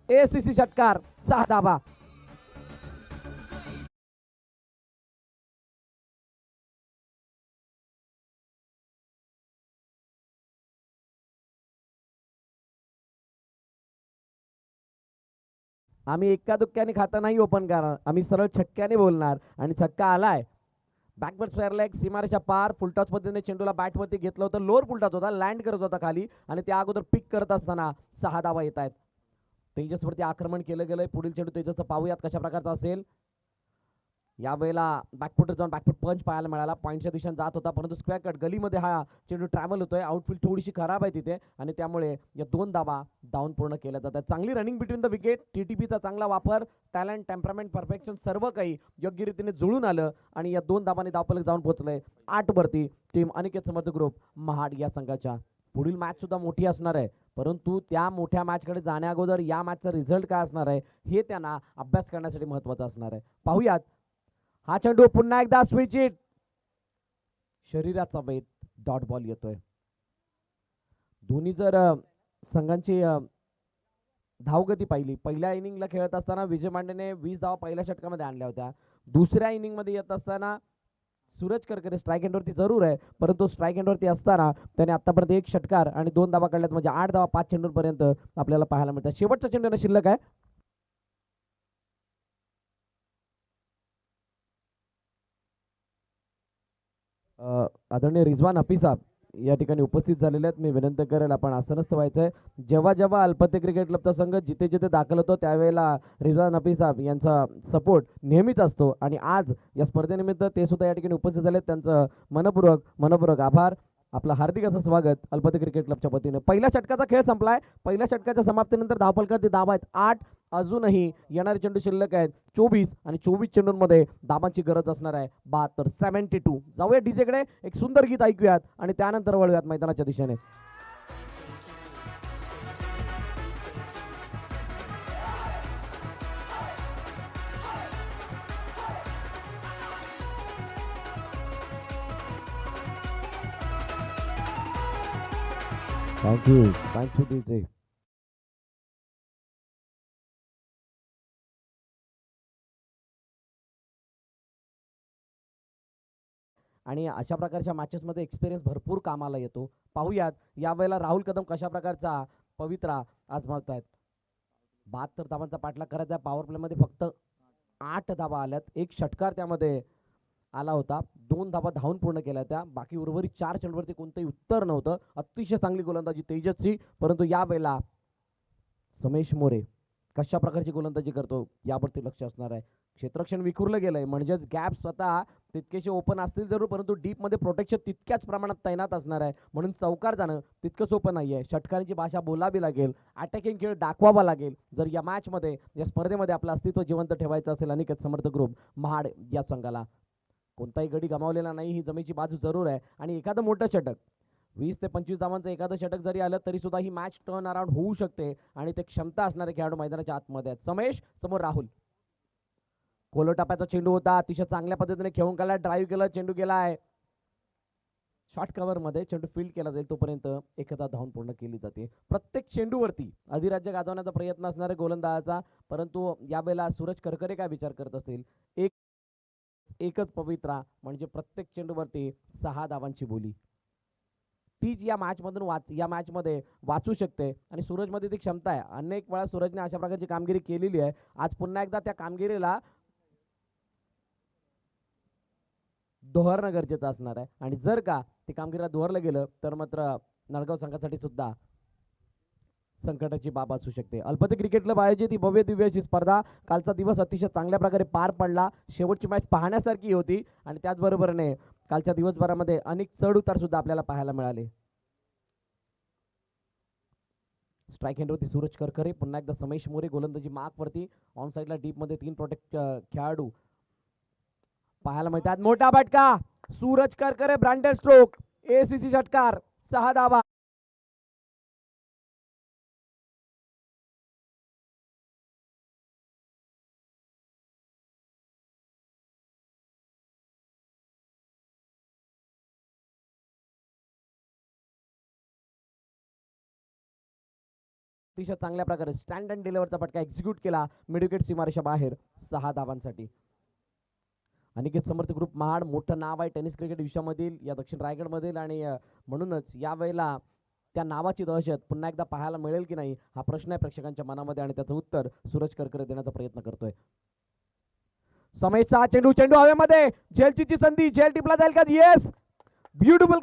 A: एसीसी षटकार, 6 धावा. आम्ही एका दुक्क्याने खाता नाही ओपन करणार, आम्ही सरळ छक्क्याने बोलणार आणि छक्का आलाय. बॅकवर्ड स्क्वेअर लेग सीमारेच्या पार, फुलटॉस पद्धतीने चेंडूला बॅटवरती घेतलं होतं. लोअर फुलटॉस होता, लँड करत होता खाली आणि त्या अगोदर पिक करत असताना 6 धावा येत आहेत. तेजसवरती आक्रमण केलं गेलंय. पुढील चेंडू तेजसचं पाहूयात कशा प्रकारचा असेल. यावेळेला बॅकफुटर जाऊन बॅकफुट पंच पाहायला मिळाला. पॉईंटच्या दिशेने जात होता, परंतु स्क्वेअर कट गलीमध्ये हा चेंडू ट्रॅव्हल होतोय. आउटफील्ड थोडीशी खराब आहे तिथे आणि त्यामुळे या 2 धावा डाऊन पूर्ण केल्या जातात. चांगली रनिंग बिटवीन द विकेट, टीटीपीचा चांगला वापर, टॅलेंट, टेम्परामेंट, परफेक्शन सर्व काही योग्य रीतीने जुळून आलं आणि या 2 धावांनी धावफलक जाऊन पोहोचलंय 8 वरती. टीम अनिकेत समर्थ ग्रुप महाड या संघाच्या. पुढील मॅच सुद्धा मोठी असणार आहे, परंतु त्या मोठ्या मॅचकडे जाण्या अगोदर या मॅचचा रिझल्ट काय असणार आहे हे त्यांना अभ्यास करण्यासाठी महत्त्वाचं असणार आहे. पाहूयात. हा चेंडू पुन्हा एकदा स्विच हिट, शरीराचा वेध, डॉट बॉल येतोय. दोन्ही जर संघांची धावगती पाहिली, पहिल्या इनिंगला खेळत असताना विजय मांडेने 20 धावा पहिल्या षटकामध्ये आणल्या होत्या. दुसऱ्या इनिंग मध्ये येत असताना सूरज करकरे स्ट्राईक एंडवरती जरूर आहे, परंतु स्ट्राईक एंडवरती असताना त्याने आतापर्यंत 1 षटकार आणि 2 धावा काढल्यात, म्हणजे 8 धावा 5 चेंडूंपर्यंत आपल्याला पाहायला मिळतात. शेवटचा चेंडू शिल्लक आहे. आदरणीय रिजवान हफीसाब या ठिकाणी उपस्थित झालेले आहेत. मी विनंती करेल आपण आसनस्थ व्हायचंय. जेव्हा अल्पते क्रिकेट क्लबचा संघ जिथे दाखल होतो त्यावेळेला रिजवान हफीसाब यांचा सपोर्ट नेहमीच असतो आणि आज या स्पर्धेनिमित्त ते सुद्धा या ठिकाणी उपस्थित झालेत. त्यांचं मनपूर्वक आभार. आपलं हार्दिक असं स्वागत अल्पते क्रिकेट क्लबच्या वतीने. पहिल्या षटकाचा खेळ संपलाय. पहिल्या षटकाच्या समाप्तीनंतर धावफलकावरती धावा आहेत 8. अजूनही येणारे चेंडू शिल्लक आहेत 24 आणि 24 चेंडूंमध्ये धावांची गरज असणार आहे 72. 72. जाऊया डीजेकडे, एक सुंदर गीत ऐकूयात आणि त्यानंतर वळूयात मैदानाच्या दिशेने. Thank you DJ. आणि अशा प्रकारच्या मॅचेसमध्ये एक्सपिरियन्स भरपूर कामाला येतो. पाहूयात यावेळेला राहुल कदम कशा प्रकारचा पवित्रा आजमावत आहेत. 72 धावांचा पाठलाग करायचा आहे. पॉवर प्लेमध्ये फक्त 8 धावा आल्यात. एक षटकार त्यामध्ये आला होता. 2 धावा धावून पूर्ण केल्या त्या. बाकी उर्वरित 4 चेंडूवरती कोणतंही उत्तर नव्हतं. अतिशय चांगली गोलंदाजी तेजसची, परंतु यावेळेला समेश मोरे कशा प्रकारची गोलंदाजी करतो यावरती लक्ष असणार आहे. क्षेत्ररक्षण विखुरलं गेलंय, म्हणजेच गॅप स्वतः तितकेसे ओपन असतील जरूर, परंतु डीपमध्ये प्रोटेक्शन तितक्याच प्रमाणात तैनात असणार आहे. म्हणून चौकार जाणं तितकं सोपं नाही आहे. षटकारांची भाषा बोलावी लागेल, अटॅकिंग खेळ दाखवावा लागेल. जर या मॅचमध्ये, या स्पर्धेमध्ये आपलं अस्तित्व जिवंत ठेवायचं असेल अनिकेत समर्थ ग्रुप महाड या संघाला. कोणताही गडी गमावलेला नाही, ही जमेची बाजू जरूर आहे. आणि एखादं मोठं षटक 20 ते 25 धावांचं एखादं षटक जरी आलं तरी सुद्धा ही मॅच टर्न अराउंड होऊ शकते आणि ते क्षमता असणारे खेळाडू मैदानाच्या आतमध्ये आहेत. समेश समोर राहुल. कोलो टप्प्याचा चेंडू होता, अतिशय चांगल्या पद्धतीने खेळून काढला, ड्राईव्ह केलं, चेंडू गेलाय शॉर्ट कव्हर मध्ये. चेंडू फील्ड केला जाईल तोपर्यंत एखादा धावून पूर्ण केली जाते. प्रत्येक चेंडूवरती अधिराज्य गाजवण्याचा प्रयत्न असणारे गोलंदाजाचा, परंतु यावेळेला सूरज करकरे काय विचार करत असतील. एकच पवित्रा म्हणजे प्रत्येक चेंडूवरती 6 धावांची बोली. तीच या मॅचमध्ये वाचू शकते आणि सूरजमध्ये ती क्षमता आहे. अनेक वेळा सूरजने अशा प्रकारची कामगिरी केलेली आहे. आज पुन्हा एकदा त्या कामगिरीला दोहरणं गरजेचं असणार आहे. आणि जर का ती कामगिरीला दोहरलं गेलं तर मात्र नळगाव संघासाठी सुद्धा संकटाची बाब असू शकते. अल्पते क्रिकेट क्लब आयोजित ही भव्य दिव्य अशी स्पर्धा कालचा दिवस अतिशय चांगल्या प्रकारे पार पडला. शेवटची मॅच पाहण्यासारखी होती आणि त्याचबरोबरीने कालच्या दिवसभरामध्ये अनेक चढ उतार सुद्धा आपल्याला पाहायला मिळाले. स्ट्राईक हँडवरती सूरज करकरे, पुन्हा एकदा समेश मोरे गोलंदाजी मार्कवरती. ऑन साईडला डीपमध्ये 3 प्रोटेक्ट खेळाडू पाहायला मिळतात. मोठा फटका, Suraj Karkare branded stroke, ACC षटकार, 6 धावा. अतिशय चांगल्या प्रकारे स्टँड अँड डिलिव्हरचा फटका एक्झिक्यूट केला मिडविकेट सीमारेषा बाहेर 6 धावांसाठी. अनिकेत समर्थ ग्रुप महाड मोठं नाव आहे टेनिस क्रिकेट विश्वामधील, या दक्षिण रायगडमधील, आणि म्हणूनच यावेळेला त्या नावाची दहशत पुन्हा एकदा पाहायला मिळेल की नाही हा प्रश्न आहे प्रेक्षकांच्या मनामध्ये आणि त्याचं उत्तर सूरज करकरे देण्याचा प्रयत्न करतोय. समेशचा चेंडू हवेमध्ये, झेलची संधी, झेल टिपला जाईल का? Yes, beautiful.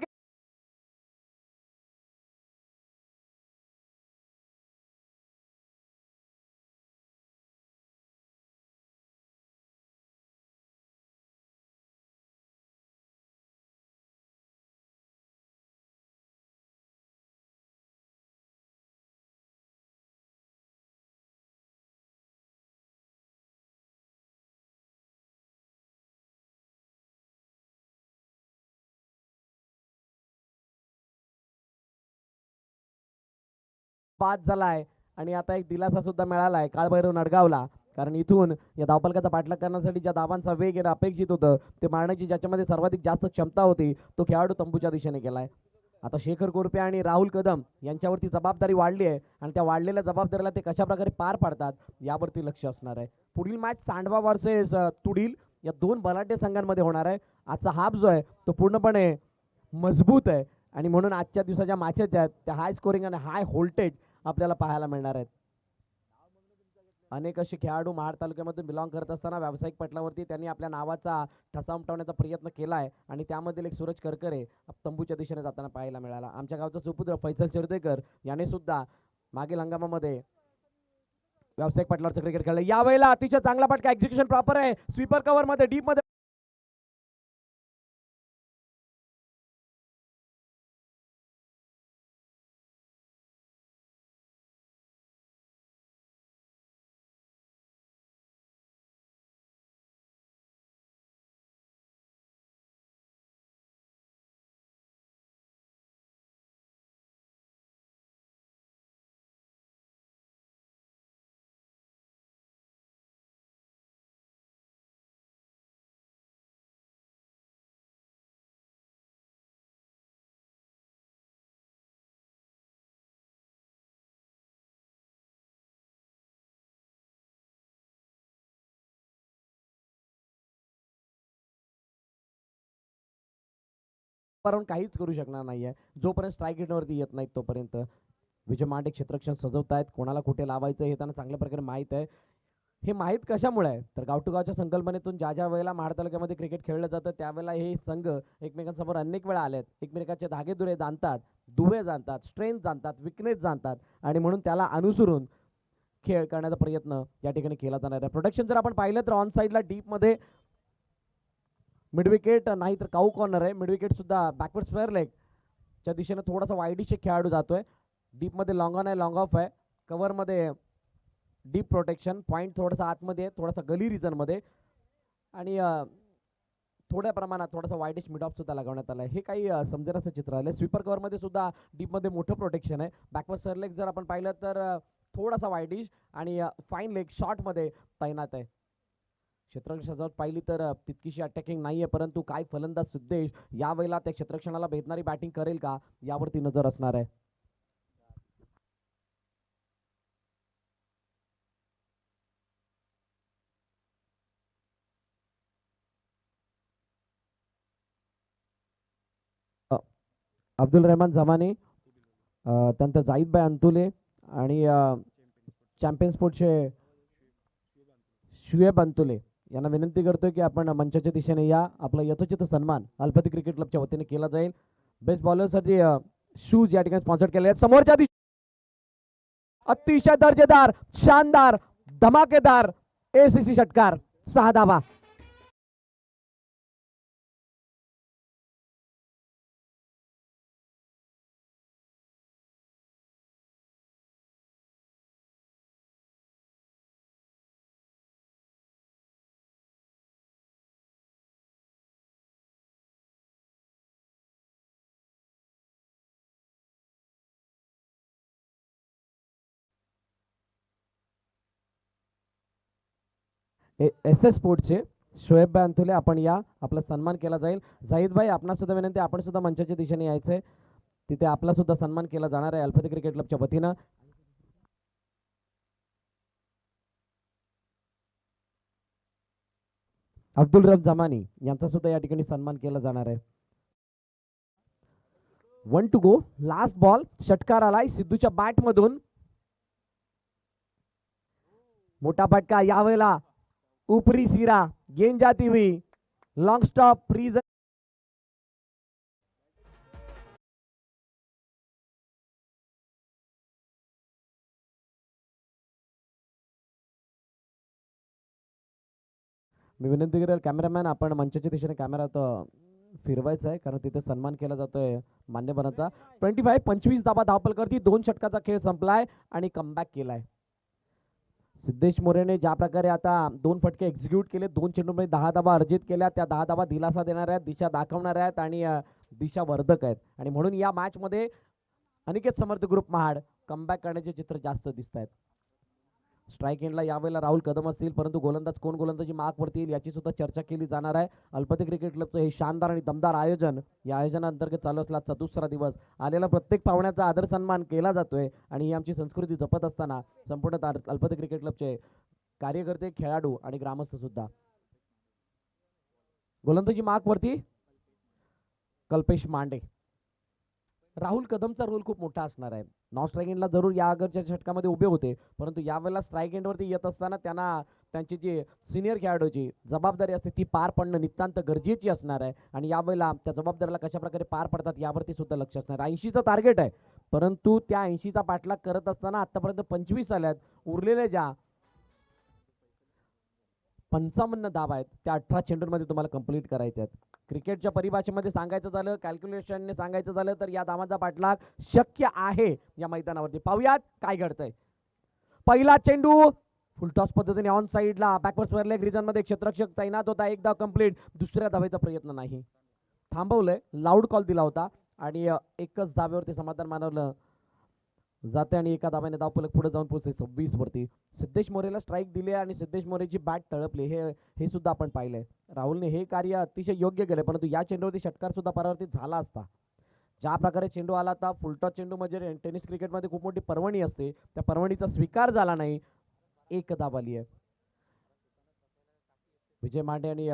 A: पास झालाय आणि आता एक दिलासा सुद्धा मिळालाय काळभैरव नडगावला, कारण इथून या धावफलकाचा पाठलाग करण्यासाठी ज्या धावांचा वेग येणं अपेक्षित होतं ते मारण्याची ज्याच्यामध्ये सर्वाधिक जास्त क्षमता होती तो खेळाडू तंबूच्या दिशेने गेलाय. आता शेखर कोरपे आणि राहुल कदम यांच्यावरती जबाबदारी वाढली आहे आणि त्या वाढलेल्या जबाबदारीला ते कशा प्रकारे पार पाडतात यावरती लक्ष असणार आहे. पुढील मॅच सांडवा वर्सेस तुडील या 2 बलाढ्य संघांमध्ये होणार आहे. आजचा हाफ जो आहे तो पूर्णपणे मजबूत आहे आणि म्हणून आजच्या दिवसाच्या मॅचेस आहेत त्या हाय स्कोरिंग आणि हाय व्होल्टेज आपल्याला पाहायला मिळणार आहेत. अनेक असे खेळाडू महाड तालुक्यामधून बिलॉंग करत असताना व्यावसायिक पटलावरती त्यांनी आपल्या नावाचा ठसा उमटवण्याचा प्रयत्न केला आहे आणि त्यामधील एक सूरज करकरे तंबूच्या दिशेने जाताना पाहायला मिळाला. आमच्या गावचा सुपुत्र फैसल चिरदेकर याने सुद्धा मागील हंगामामध्ये व्यावसायिक पटलावरचं क्रिकेट खेळलं. यावेळेला अतिशय चांगला फटका, एक्झिक्युशन प्रॉपर आहे, स्वीपर कव्हर मध्ये, डीप मध्ये कारण काहीच करू शकणार नाहीये जोपर्यंत स्ट्राईक रेटवरती येत नाहीत तोपर्यंत. विजय मांडे क्षेत्ररक्षण सजवतायत, कोणाला कुठे लावायचं हे त्यांना चांगल्या प्रकारे माहीत आहे. हे माहीत कशामुळे आहे तर गाव टू गावच्या संकल्पनेतून ज्या ज्या वेळेला महाड तालुक्यामध्ये क्रिकेट खेळलं जातं त्यावेळेला हे संघ एकमेकांसमोर अनेक वेळा आलेत, एकमेकांचे धागेदुरे जाणतात, दुवे जाणतात, स्ट्रेंथ जाणतात, विकनेस जाणतात आणि म्हणून त्याला अनुसरून खेळ करण्याचा प्रयत्न या ठिकाणी केला जाणार आहे. प्रोटेक्शन जर आपण पाहिलं तर ऑन साईडला डीपमध्ये मिड विकेट नाही तर काऊ कॉर्नर आहे. मिड विकेट सुद्धा बॅकवर्ड स्क्वेअर लेग च्या दिशेने थोडासा वाईडिश एक खेळाडू जातोय. डीपमध्ये लॉंग ऑन आहे, लॉंग ऑफ आहे. कव्हरमध्ये डीप प्रोटेक्शन, पॉईंट थोडासा आतमध्ये आहे, थोडासा गली रिजनमध्ये आणि थोड्या प्रमाणात थोडासा वाईडिश मिड ऑफ सुद्धा लगावण्यात आला आहे. हे काही समजेल असं चित्र आलं. स्वीपर कव्हरमध्ये सुद्धा डीपमध्ये मोठं प्रोटेक्शन आहे. बॅकवर्ड स्क्वेअर लेग जर आपण पाहिलं तर थोडासा वाईडिश आणि फाईन लेग शॉर्टमध्ये तैनात आहे. क्षेत्ररक्षण सजावट पाहिली तर तितकीशी अटॅकिंग नाही आहे, परंतु काय फलंदाज सिद्धेश यावेळेला त्या क्षेत्ररक्षणाला भेटणारी बॅटिंग करेल का यावरती नजर असणार आहे. अब्दुल रहमान जमानी, त्यानंतर जाहीदभाई अंतुले आणि चॅम्पियन स्पोर्टचे शुएब अंतुले यांना विनंती करतोय की आपण मंचाच्या दिशेने या. आपला यथोचित सन्मान अल्पती क्रिकेट क्लबच्या वतीने केला जाईल. बेस्ट बॉलरसाठी शूज या ठिकाणी स्पॉन्सर केले आहेत. समोरच्या दिशेने अतिशय दर्जेदार, शानदार, धमाकेदार एसीसी षटकार, 6 धावा. एस एस स्पोर्ट्सचे शोएब भाई अंथुले आपण या, आपला सन्मान केला जाईल. जाहीद भाई आपणा सुद्धा विनंती, आपण सुद्धा मंचाच्या दिशेने यायचंय. तिथे आपला सुद्धा सन्मान केला जाणार आहे अल्पती क्रिकेट क्लबच्या वतीनं. अब्दुल रब जमानी यांचा सुद्धा या ठिकाणी सन्मान केला जाणार आहे. 1 टू गो, लास्ट बॉल. षटकार आलाय सिद्धूच्या बॅट मधून. मोठा फटका यावेळेला उपरी सिरा, गेंद जाती हुई, लॉन्ग स्टॉप, फ्रीज. मी विनंती करेल कॅमेरामॅन आपण मंचाच्या दिशेने कॅमेरा फिरवायचा आहे कारण तिथे सन्मान केला जातोय मान्यवरांचा. 25 धाबा धावपल करती, 2 षटकाचा खेळ संपलाय आणि कमबॅक केलाय. सिद्धेश मोरेने ज्या प्रकारे आता 2 फटके एक्झिक्यूट केले, 2 चेंडूमध्ये 10 धाबा अर्जित केल्या, त्या 10 धाबा दिलासा देणार आहेत, दिशा दाखवणार आहेत आणि दिशावर्धक आहेत आणि म्हणून या मॅच मध्ये अनिकेत समर्थ ग्रुप महाड कमबॅक करण्याचे चित्र जास्त दिसत आहेत. स्ट्राईक एंडला यावेळेला राहुल कदम असतील, परंतु गोलंदाज कोण गोलंदाजी मार्कवरती येईल याची सुद्धा चर्चा केली जाणार आहे. अल्पती क्रिकेट क्लबचं हे शानदार आणि दमदार आयोजन, या आयोजनाअंतर्गत चालू असला आजचा दुसरा दिवस. आलेला प्रत्येक पाहुण्याचा आदर सन्मान केला जातोय आणि ही आमची संस्कृती जपत असताना संपूर्ण अल्पती क्रिकेट क्लबचे कार्यकर्ते, खेळाडू आणि ग्रामस्थ सुद्धा. गोलंदाजी मार्कवरती कल्पेश मांडे. राहुल कदमचा रोल खूप मोठा असणार आहे. नॉन स्ट्राईक एंडला जरूर या अगरच्या षटकामध्ये उभे होते, परंतु यावेळेला स्ट्राईक एंडवरती येत असताना त्यांना त्यांची जी सिनियर खेळाडूची जबाबदारी असते ती पार पडणं नितांत गरजेची असणार आहे आणि यावेळेला त्या जबाबदारीला कशा प्रकारे पार पडतात यावरती सुद्धा लक्ष असणार आहे. 80चं टार्गेट आहे, परंतु त्या 80चा पाठलाग करत असताना आतापर्यंत 25 आल्यात. उरलेल्या ज्या 55 धावा आहेत त्या 18 चेंडूंमध्ये तुम्हाला कंप्लीट करायच्या आहेत. क्रिकेटच्या परिभाषेमध्ये सांगायचं झालं, कॅल्क्युलेशनने सांगायचं झालं तर या धावांचा पाठलाग शक्य आहे या मैदानावरती. पाहूयात काय घडतंय. पहिला चेंडू फुलटॉस पद्धतीने ऑन साईडला बॅकवर्ड स्क्वेअर लेग रिजन मध्ये क्षेत्ररक्षक तैनात होता. एक धाव कंप्लीट. दुसऱ्या धावेचा प्रयत्न नाही, थांबवलंय. लाऊड कॉल दिला होता आणि एकच धावेवरती समाधान मानवलं जाते आणि एका धाव्याने धावफलक पुढे जाऊन पोहोचले 26 वरती. सिद्धेश मोरेला स्ट्राईक दिले आणि सिद्धेश मोरेची बॅट तळपली, हे सुद्धा आपण पाहिलंय. राहुलने हे कार्य अतिशय योग्य केले, परंतु या चेंडूवरती षटकार सुद्धा परावर्तित झाला असता. ज्या प्रकारे चेंडू आला होता, फुलटॉस चेंडू म्हणजे टेनिस क्रिकेटमध्ये खूप मोठी पर्वणी असते, त्या पर्वणीचा स्वीकार झाला नाही. एक धाव आली आहे. विजय मांडे आणि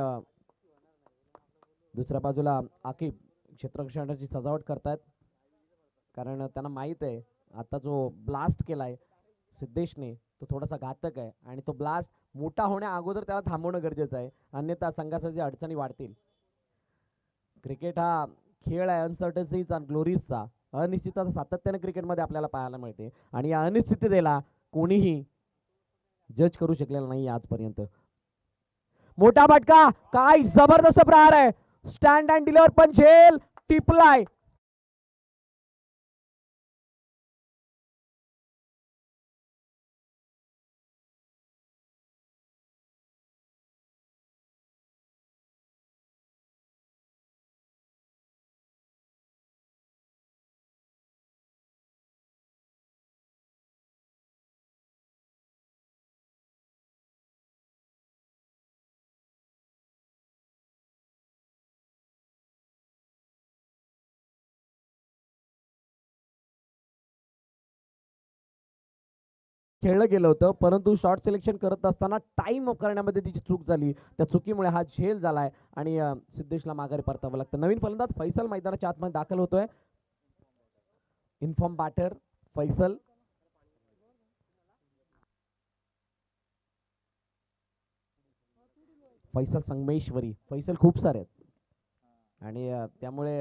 A: दुसऱ्या बाजूला आकिब क्षेत्ररक्षणाची सजावट करतायत, कारण त्यांना माहीत आहे आता जो ब्लास्ट केलाय सिद्धेशने तो थोडासा घातक आहे आणि तो ब्लास्ट मोठा होण्या अगोदर त्याला थांबवणं गरजेचं आहे, अन्यथा संघाच्या अडचणी वाढतील. क्रिकेट हा खेळ आहे अनसर्टन्सीचा आणि ग्लोरीजचा. अनिश्चितता सातत्याने क्रिकेटमध्ये आपल्याला पाहायला मिळते आणि या अनिश्चिततेला कोणीही जज करू शकलेला नाही आजपर्यंत. मोठा फटका, काय जबरदस्त प्रहार आहे. स्टँड अँड डिलिव्हर पण झेल टिपलाय. खेळलं गेलं होतं, परंतु शॉर्ट सिलेक्शन करत असताना टाइम करण्यामध्ये तिची चूक झाली. त्या चुकीमुळे हा झेल झालाय आणि सिद्धेशला माघारी परतावं लागतं. नवीन फलंदाज फैसल मैदानाच्या आतमध्ये दाखल होतोय. Inform batter Faisal. फैसल संगमेश्वरी, फैसल खूप सारे आहेत आणि त्यामुळे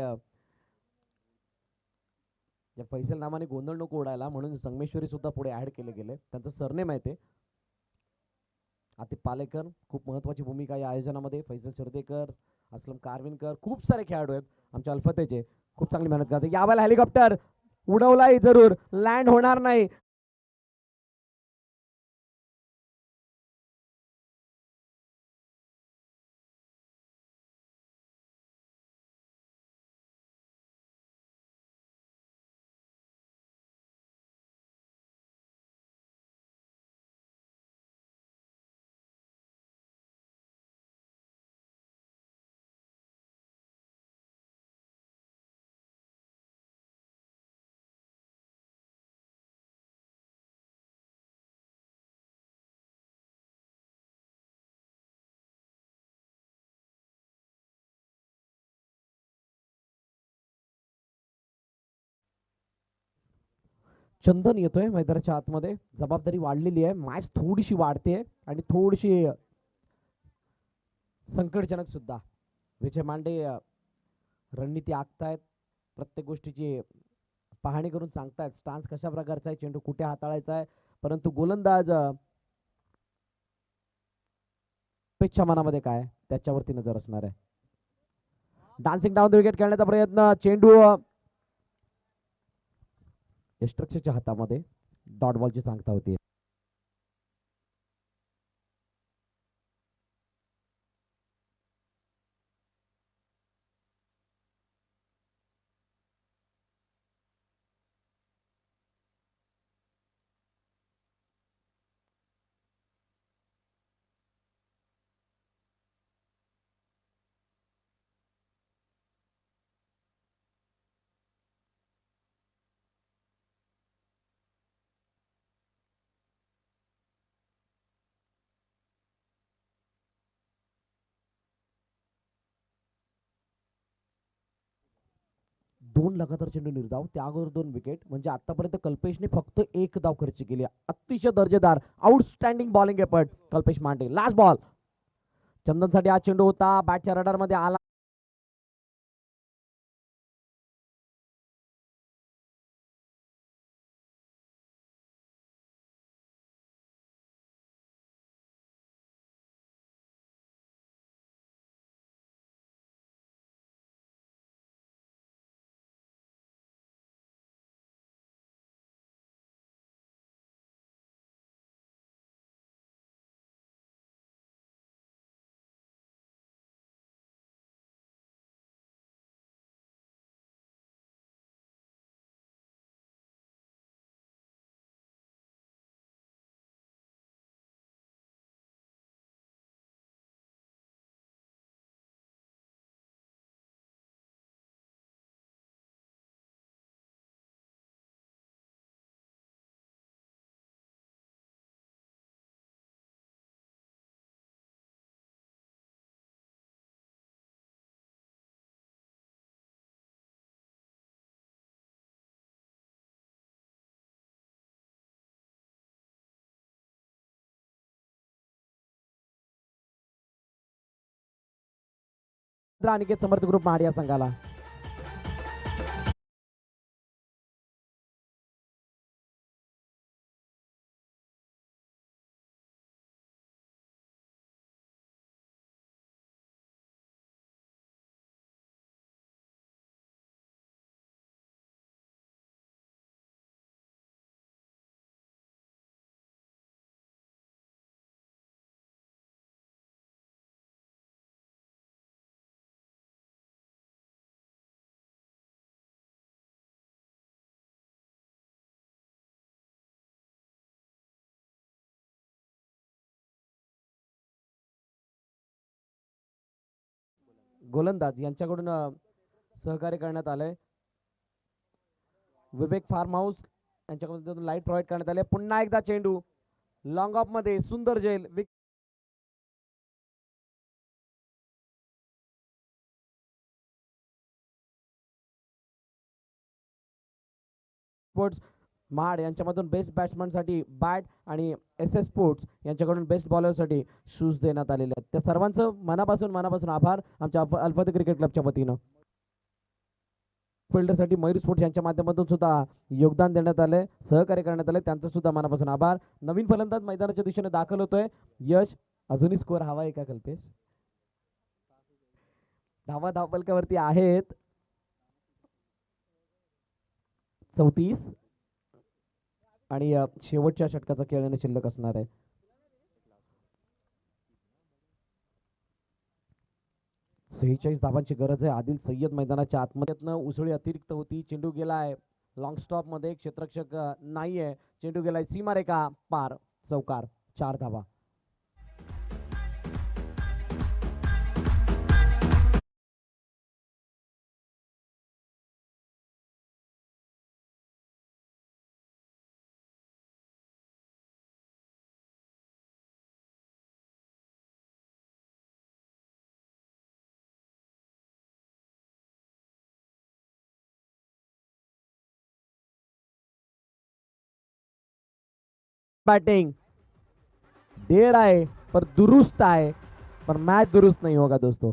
A: या फैसल नावाने गोंधळ नको उडायला म्हणून संगमेश्वरी सुद्धा पुढे ऍड केले गेले. त्यांचं सरनेम आहे ते. आतिफ पालेकर खूप महत्वाची भूमिका या आयोजनामध्ये. फैसल चर्देकर, असलम कारविनकर, खूप सारे खेळाडू आहेत आमच्या अल्फतेचे. खूप चांगली मेहनत करते. यावेळेला हेलिकॉप्टर उडवलाय जरूर, लँड होणार नाही. चंदन येतोय मैदानाच्या आतमध्ये. जबाबदारी वाढलेली आहे, मॅच थोडीशी वाढते आणि थोडीशी संकटजनक सुद्धा. विजय मांडे रणनीती आखतायत, प्रत्येक गोष्टीची पाहणी करून सांगतायत. स्टान्स कशा प्रकारचा आहे, चेंडू कुठे हाताळायचा आहे, परंतु गोलंदाज पेचच्या मनामध्ये काय त्याच्यावरती नजर असणार आहे. डान्सिंग डाऊन द विकेट खेळण्याचा प्रयत्न, चेंडू यष्टरक्षकच्या हातामध्ये. डॉट बॉलची सांगता होती. दोन लगातार चेंडू निर्धाव, त्या अगोदर 2 विकेट. म्हणजे आतापर्यंत कल्पेशने फक्त 1 धाव खर्च केली. अतिशय दर्जेदार आउटस्टँडिंग बॉलिंग एफर्ट कल्पेश मांडे. लास्ट बॉल चंदनसाठी हा चेंडू होता, बॅटच्या रडार मध्ये आला. अनिकेत समर्थ ग्रुप महाड या संघाला. गोलंदाज यांच्याकडून सहकार्य करण्यात आलंय. विवेक फार्म हाऊस यांच्याकडून लाईट प्रोव्हाइड करण्यात आले. पुन्हा एकदा चेंडू लॉंग ऑफ मध्ये सुंदर जेल स्पोर्ट्स महाड यांच्यामधून बेस्ट बॅट्समन साठी बॅट आणि एस एस स्पोर्ट्स यांच्याकडून बेस्ट बॉलर साठी शूज देण्यात आलेले आहेत. त्या सर्वांचं मनापासून आभार आमच्या अल्फाद क्रिकेट क्लबच्या वतीनं. फिल्डरसाठी मयूर स्पोर्ट्स यांच्या माध्यमातून सुद्धा योगदान देण्यात आले, सहकार्य करण्यात आले, त्यांचं सुद्धा मनापासून आभार. नवीन फलंदाज मैदानाच्या दिशेने दाखल होतोय. यश अजूनही स्कोअर हवा आहे का कल्पेश? धावा धावपलकावरती आहेत 34 आणि शेवटच्या षटकाचा खेळ येणे शिल्लक असणार आहे. सेहेचाळीस धावांची गरज आहे. आदिल सय्यद मैदानाच्या आतमध्येतनं उसळी अतिरिक्त होती. चेंडू गेलाय लॉंग स्टॉप मध्ये, क्षेत्ररक्षक नाहीये. चेंडू गेलाय सीमारेखा पार, चौकार, 4 धावा. बैटिंग देर आए पर दुरुस्त आए, पर मैच दुरुस्त नहीं होगा दोस्तों.